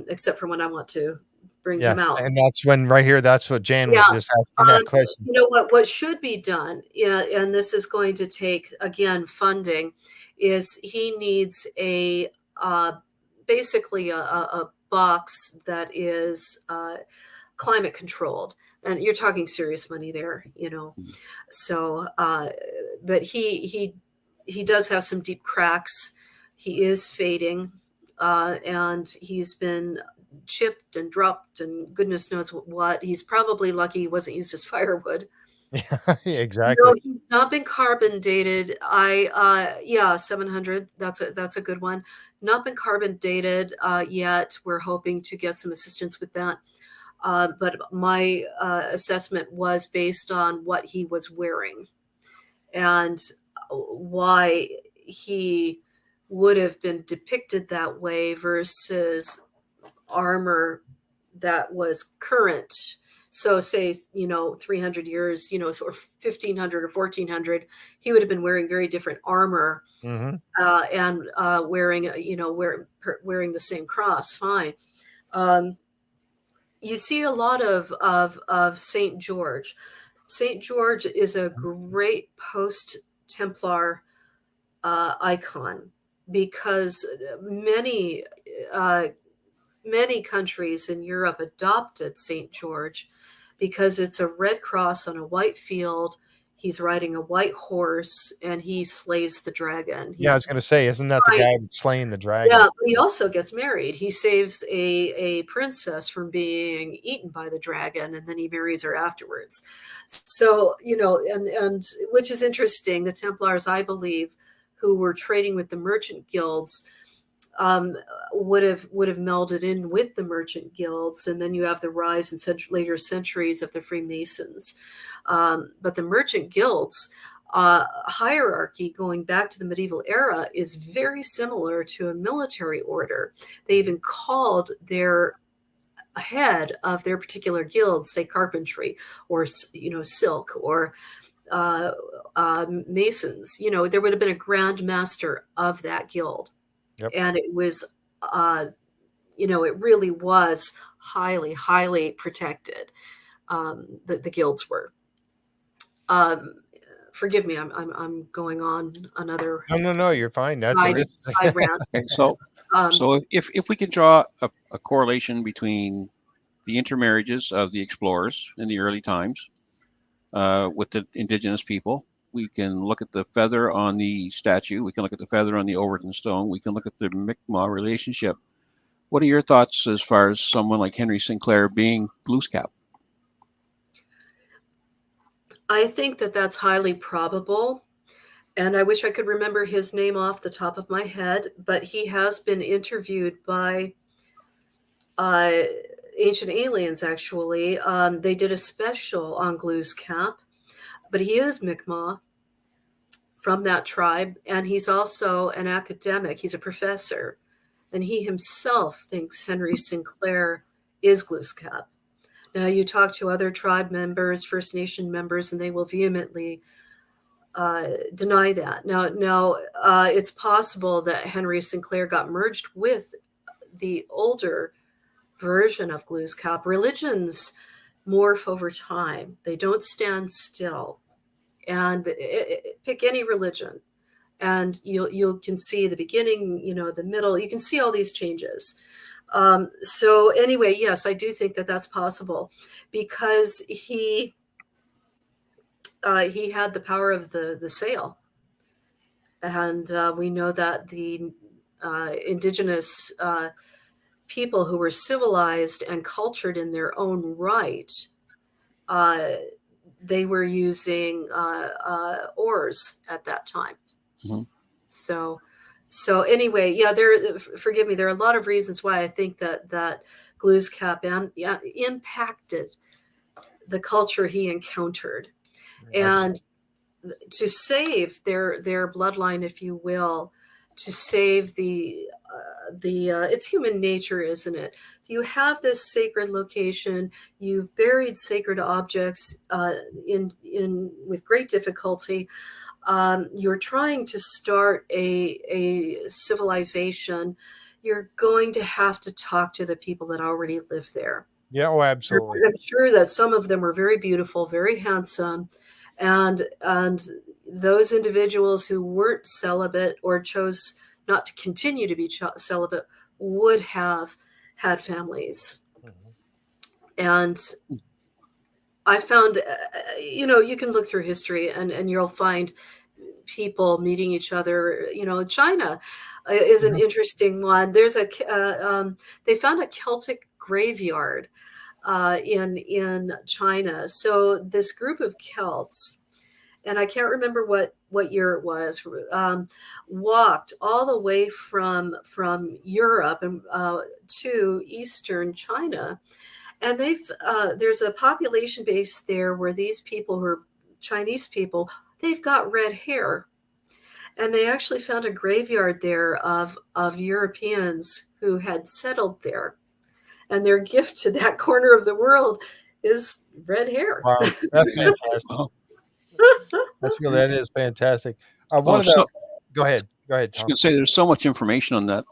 except for when I want to bring him out. And that's what Jan was just asking that question. You know what should be done, and this is going to take, again, funding, is he needs basically a box that is climate controlled, and you're talking serious money there, So, but he does have some deep cracks. He is fading, and he's been chipped and dropped and goodness knows what. He's probably lucky he wasn't used as firewood. Yeah, exactly. No, he's not been carbon dated. 700. That's a good one. Not been carbon dated yet. We're hoping to get some assistance with that. But my assessment was based on what he was wearing and why he would have been depicted that way versus armor that was current. So say, 300 years, or 1500 or 1400, he would have been wearing very different armor, and wearing, wearing the same cross. Fine. You see a lot of St. George. St. George is a great post-Templar icon, because many countries in Europe adopted St. George because it's a red cross on a white field. He's riding a white horse and he slays the dragon. I was going to say, isn't that the guy slaying the dragon? Yeah, he also gets married. He saves a princess from being eaten by the dragon, and then he marries her afterwards. So, and which is interesting. The Templars, I believe, who were trading with the merchant guilds, would have melded in with the merchant guilds, and then you have the rise in later centuries of the Freemasons. But the merchant guilds hierarchy, going back to the medieval era, is very similar to a military order. They even called their head of their particular guild, say carpentry or silk or masons. There would have been a grand master of that guild. Yep. And it was, it really was highly, highly protected. The guilds were. Forgive me, I'm going on another. No, you're fine. That's side rant. So if we can draw a correlation between the intermarriages of the explorers in the early times with the indigenous people. We can look at the feather on the statue. We can look at the feather on the Overton stone. We can look at the Mi'kmaq relationship. What are your thoughts as far as someone like Henry Sinclair being Glooskap? I think that that's highly probable. And I wish I could remember his name off the top of my head, but he has been interviewed by Ancient Aliens, actually. They did a special on Glooskap. But he is Mi'kmaq from that tribe, and he's also an academic. He's a professor, and he himself thinks Henry Sinclair is Glooskap. Now, you talk to other tribe members, First Nation members, and they will vehemently deny that. Now, it's possible that Henry Sinclair got merged with the older version of Glooskap. Religions morph over time; they don't stand still. And pick any religion, and you can see the beginning, the middle. You can see all these changes. So anyway, yes, I do think that that's possible, because he had the power of the sail, and we know that the indigenous people who were civilized and cultured in their own right, they were using oars at that time. Mm-hmm. So anyway, yeah, forgive me, there are a lot of reasons why I think that Glooskap impacted the culture he encountered. And to save their bloodline, if you will, to save the it's human nature, isn't it? You have this sacred location, you've buried sacred objects in with great difficulty. You're trying to start a civilization. You're going to have to talk to the people that already live there. Yeah, oh, absolutely. I'm sure that some of them are very beautiful, very handsome, and those individuals who weren't celibate or chose not to continue to be celibate would have had families. Mm-hmm. And I found, you can look through history and you'll find people meeting each other. China is an interesting one. There's they found a Celtic graveyard in China. So this group of Celts, and I can't remember what year it was, walked all the way from Europe and to Eastern China. And there's a population base there where these people who are Chinese people, they've got red hair. And they actually found a graveyard there of Europeans who had settled there. And their gift to that corner of the world is red hair. Wow, that's fantastic. That is fantastic. Go ahead. Tom. I was going to say, there's so much information on that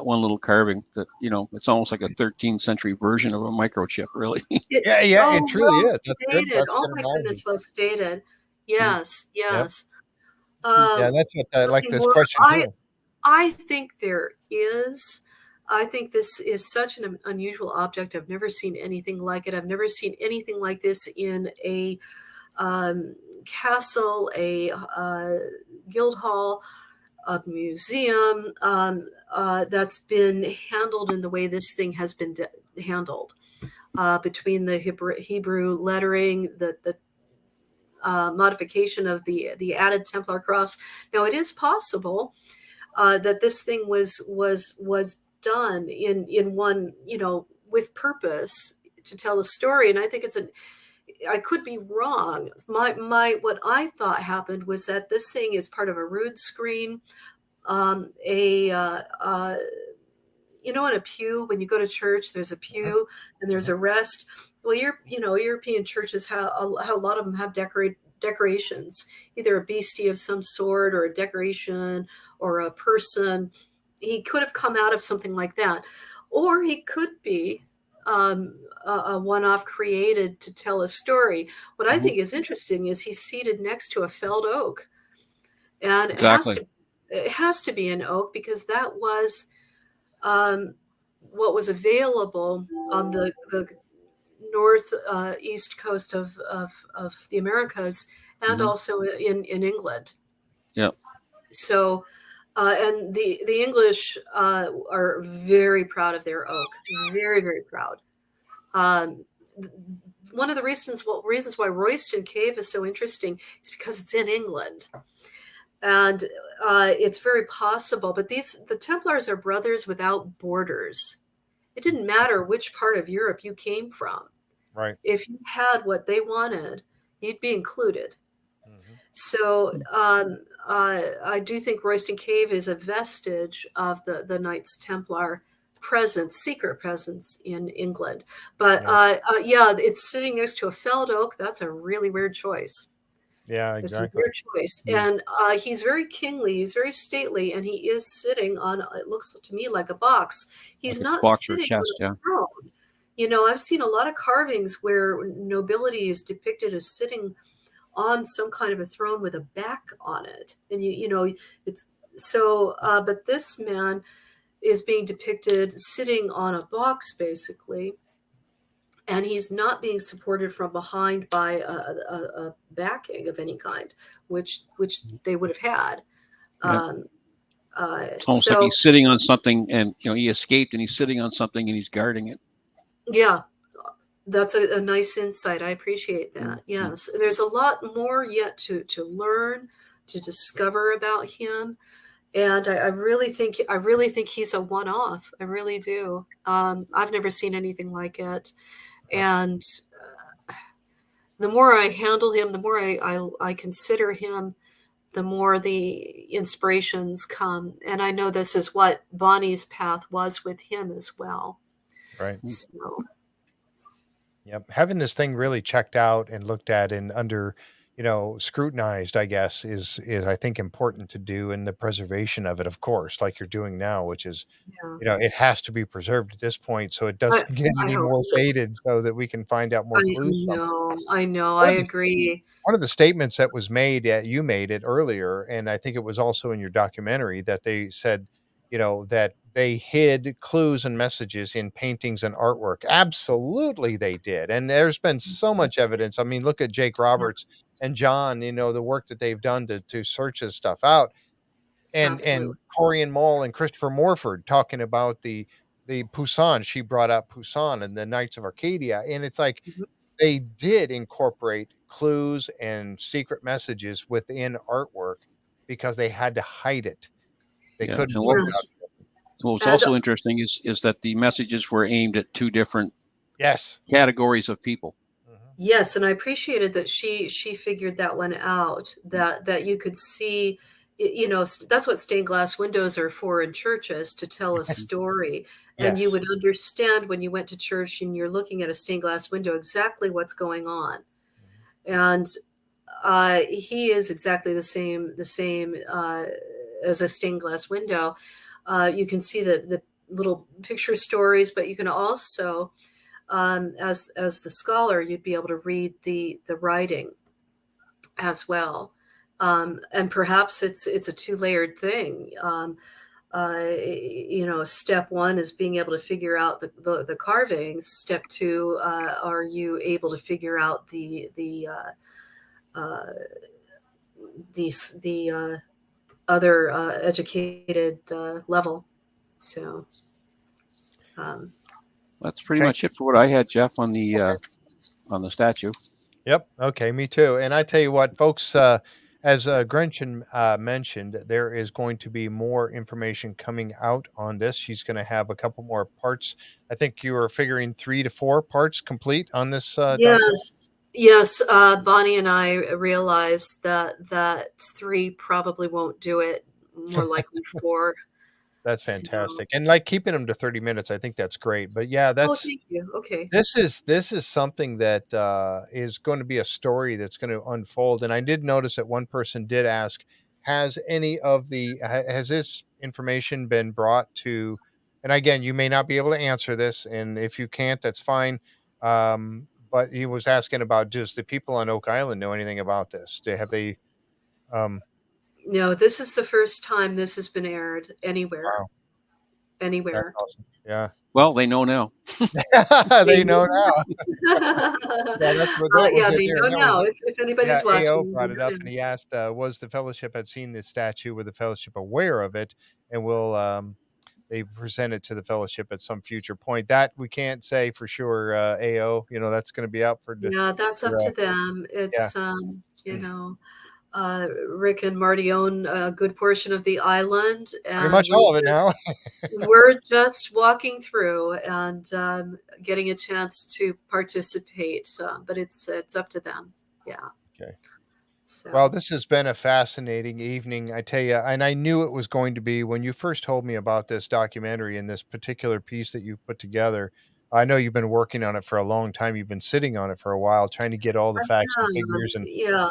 one little carving that it's almost like a 13th century version of a microchip, really. It truly is. That's good. Oh my goodness, well stated. Yes, yes. Yep. That's what I like this question too. I think there is. I think this is such an unusual object. I've never seen anything like it. I've never seen anything like this in a castle, a guild hall, a museum that's been handled in the way this thing has been handled, between the Hebrew lettering, the modification of the added Templar cross. Now, it is possible that this thing was done in one, with purpose to tell a story. And I think I could be wrong. What I thought happened was that this thing is part of a rood screen, in a pew. When you go to church, there's a pew and there's a rest. Well, European churches have a lot of them have decorations, either a beastie of some sort or a decoration or a person. He could have come out of something like that, or he could be a one-off created to tell a story. What I think is interesting is he's seated next to a felled oak, and exactly. it has to be an oak, because that was what was available on the northeast coast of the Americas, and also in England. Yeah. So. And the English are very proud of their oak, very, very proud. One of the reasons why Royston Cave is so interesting is because it's in England, and it's very possible. But the Templars are brothers without borders. It didn't matter which part of Europe you came from. Right. If you had what they wanted, you'd be included. So I do think Royston Cave is a vestige of the Knights Templar secret presence in England. But it's sitting next to a felled oak. That's a really weird choice. Yeah, It's a exactly. weird choice. And he's very kingly, he's very stately, and he is sitting on, it looks to me like a box. Like He's a not box or a sitting chest, on a yeah. throne. You know, I've seen a lot of carvings where nobility is depicted as sitting on some kind of a throne with a back on it. And you know, it's so, but this man is being depicted sitting on a box basically, and he's not being supported from behind by a backing of any kind, which they would have had. Yeah. Um, It's almost like so he's sitting on something, and he escaped, and he's sitting on something, and he's guarding it. yeah, that's a nice insight. I appreciate that. Yes, there's a lot more yet to learn, to discover about him, and I really think he's a one-off. I really do. I've never seen anything like it, and the more I handle him, the more I consider him, the more the inspirations come. And I know this is what Bonnie's path was with him as well. Right. So, Yep. Having this thing really checked out and looked at and under, scrutinized, I guess, is I think important to do in the preservation of it, of course, like you're doing now, which is, yeah, it has to be preserved at this point so it I, doesn't get I any hope more so. faded so that we can find out more clues from it. I know, One I of the agree. one of the statements that was made, you made it earlier, and I think it was also in your documentary that they said, that they hid clues and messages in paintings and artwork. Absolutely, they did. And there's been so much evidence. I mean, look at Jake Roberts Yes, and John, the work that they've done to search this stuff out. And absolutely. Corian Mall and Christopher Morford talking about the Poussin. She brought up Poussin and the Knights of Arcadia. And it's like Mhm. they did incorporate clues and secret messages within artwork because they had to hide it. They Yeah. couldn't And put it out. Yes, what was and also interesting is that the messages were aimed at two different Yes. categories of people. Mhm. yes, and I appreciated that she figured that one out. That you could see, you know, that's what stained glass windows are for in churches, to tell a story. And you Yes. would understand when you went to church and you're looking at a stained glass window exactly what's going on. And he is exactly the same as a stained glass window. You can see the little picture stories, but you can also, as the scholar, you'd be able to read the writing as well. And perhaps it's a two-layered thing. You know, step one is being able to figure out the carvings. Step two, are you able to figure out uh, the other educated level? So, um, That's pretty Okay. much it for what I had, Jeff, on the statue. Yep. Okay. Me too. And I tell you what, folks, as Gretchen mentioned, there is going to be more information coming out on this. She's going to have a couple more parts. I think you were figuring 3 to 4 parts complete on this document. yes, yes. Bonnie and I realized that three probably won't do it. More likely four. That's So, fantastic. And like keeping them to 30 minutes, I think that's great. But yeah, oh, that's thank you. Okay. this is something that is going to be a story that's going to unfold. And I did notice that one person did ask, has this information been brought to? And again, you may not be able to answer this, and if you can't, that's fine. But he was asking about, does the people on Oak Island know anything about this? Have they? Um, No, this is the first time this has been aired anywhere. wow, that's Anywhere. awesome. Yeah, Well, they know now. They they know know now. now. Yeah, that's what that was Yeah, it they there. know That was now. it. If Yeah, anybody's AO watching, they brought it up know and now. he asked, was the fellowship had seen this statue? Were the fellowship aware of it? And will they present it to the fellowship at some future point? That we can't say for sure, AO. That's going to be out Yeah, that's for up to them. yeah, It's, you know, Rick and Marty own a good portion of the island, pretty and much all of it now. we're just walking through and getting a chance to participate. But it's up to them. Yeah. Okay. Well, So this has been a fascinating evening, I tell you, and I knew it was going to be when you first told me about this documentary and this particular piece that you put together. I know you've been working on it for a long time. You've been sitting on it for a while, trying to get all the I facts and have, figures and yeah.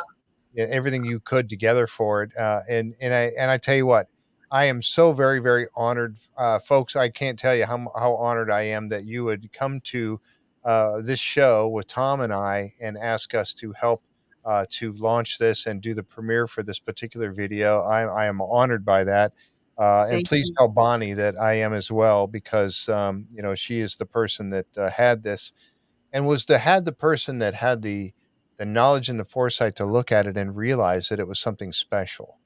everything you could together for it. And I tell you what, I am so very, very honored, folks. I can't tell you how honored I am that you would come to this show with Tom and I and ask us to help to launch this and do the premiere for this particular video. I am honored by that. And Thank please you. tell Bonnie that I am as well, because she is the person that had this, and had the person that had the knowledge and the foresight to look at it and realize that it was something special.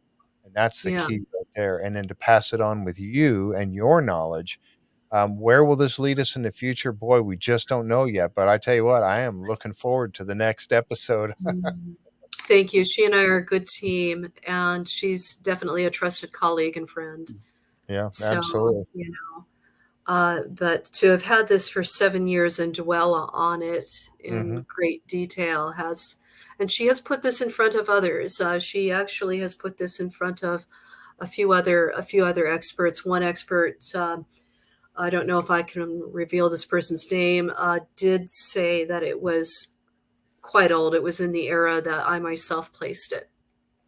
And that's the Yeah. key right there. And then to pass it on with you and your knowledge. Where will this lead us in the future? Boy, we just don't know yet. But I tell you what, I am looking forward to the next episode. Thank you. She and I are a good team, and she's definitely a trusted colleague and friend. Yeah, So, absolutely. But to have had this for 7 years and dwell on it in great detail and she has put this in front of others. She actually has put this in front of a few other experts. One expert, I don't know if I can reveal this person's name, did say that it was quite old. It was in the era that I myself placed it.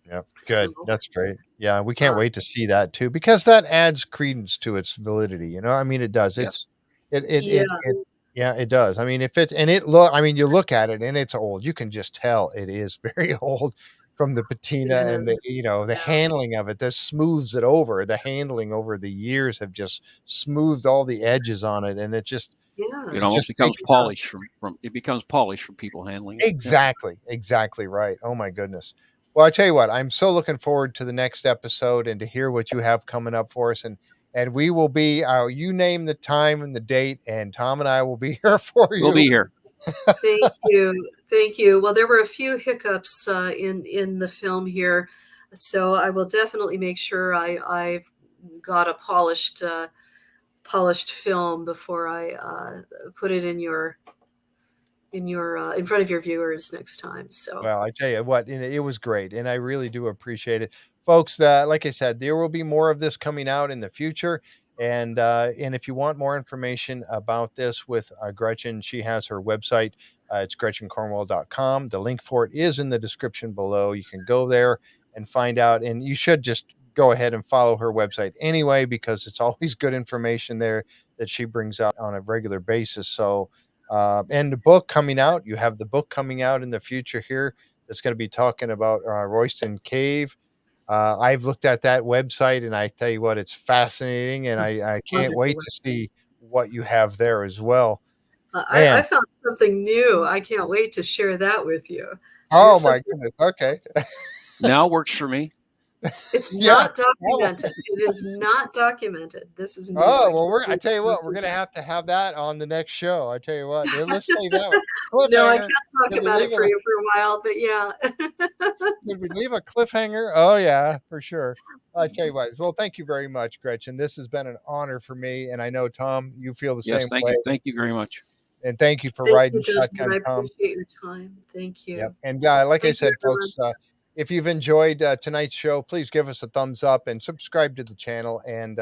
Yeah, good. So, That's great. Yeah, we can't wait to see that too, because that adds credence to its validity. I mean, it does. Yes. It does. I mean, you look at it and it's old. You can just tell it is very old from the patina and the handling of it. That smooths it over. The handling over the years have just smoothed all the edges on it, and it just it almost becomes polished from people handling it. Exactly right. Oh my goodness. Well, I tell you what, I'm so looking forward to the next episode and to hear what you have coming up for us. And we will be, you name the time and the date, and Tom and I will be here for you. We'll be here. Thank you. Thank you. Well, there were a few hiccups in the film here, so I will definitely make sure I've got a polished film before I put it in front of your viewers next time. So, well, I tell you what, it was great, and I really do appreciate it, folks. Like I said, there will be more of this coming out in the future, and if you want more information about this with Gretchen, she has her website. It's GretchenCornwall.com. The link for it is in the description below. You can go there and find out, and you should just go ahead and follow her website anyway, because it's always good information there that she brings out on a regular basis. So. And the book coming out, you have the book coming out in the future here that's going to be talking about Royston Cave. I've looked at that website, and I tell you what, it's fascinating, and I can't wait to see what you have there as well. I found something new. I can't wait to share that with you. Oh my goodness. Okay. Now works for me. It's not documented. It is not documented. This is new. Oh, well, I tell you what, we're going to have that on the next show. I tell you what, let's say that. No, I can't talk about it for you for a while, but yeah. Did we leave a cliffhanger? Oh yeah, for sure. I tell you what. Well, thank you very much, Gretchen. This has been an honor for me, and I know, Tom, you feel the same way. You. Thank you very much. And thank you for riding shotgun, I Tom. appreciate your time. Thank you. Yep. And like I said, folks, if you've enjoyed tonight's show, please give us a thumbs up and subscribe to the channel. And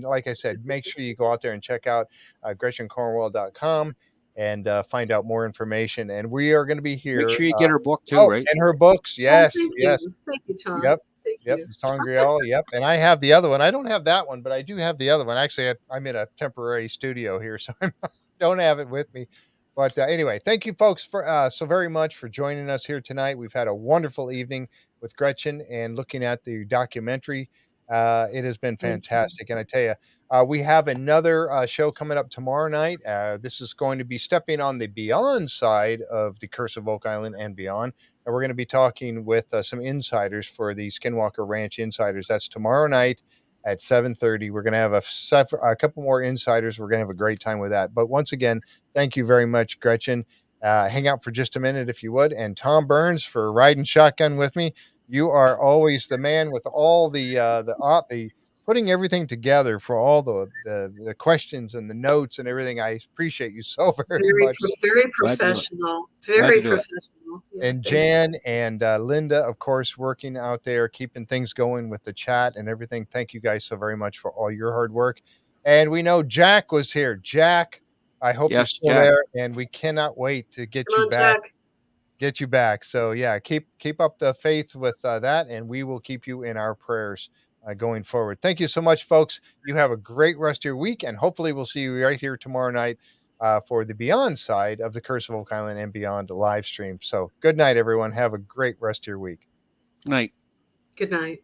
like I said, make sure you go out there and check out GretchenCornwall.com and find out more information. And we are going to be here. Make sure you get her book too, right? And her books, yes, yes. Thank you, Tom. Yep. Thank you. Sangreal, yep. And I have the other one. I don't have that one, but I do have the other one. Actually, I'm in a temporary studio here, so I don't have it with me. But anyway, thank you, folks, for so very much for joining us here tonight. We've had a wonderful evening with Gretchen and looking at the documentary. It has been fantastic. And I tell you, we have another show coming up tomorrow night. This is going to be stepping on the beyond side of the Curse of Oak Island and beyond. And we're going to be talking with some insiders for the Skinwalker Ranch Insiders. That's tomorrow night at 7:30. We're going to have a couple more insiders. We're going to have a great time with that. But once again, thank you very much, Gretchen. Hang out for just a minute if you would. And Tom Burns for riding shotgun with me. You are always the man with all the putting everything together for all the questions and the notes and everything. I appreciate you so very much. Very professional. Very professional. Yes, and Jan and Linda, of course, working out there, keeping things going with the chat and everything. Thank you guys so very much for all your hard work. And we know Jack was here. Jack, I hope you're still there, and we cannot wait to get you back. Jack. get you back. So yeah, keep up the faith with that, and we will keep you in our prayers going forward. Thank you so much, folks. You have a great rest of your week, and hopefully we'll see you right here tomorrow night for the Beyond side of the Curse of Oak Island and Beyond live stream. So good night, everyone. Have a great rest of your week. Night. Good night.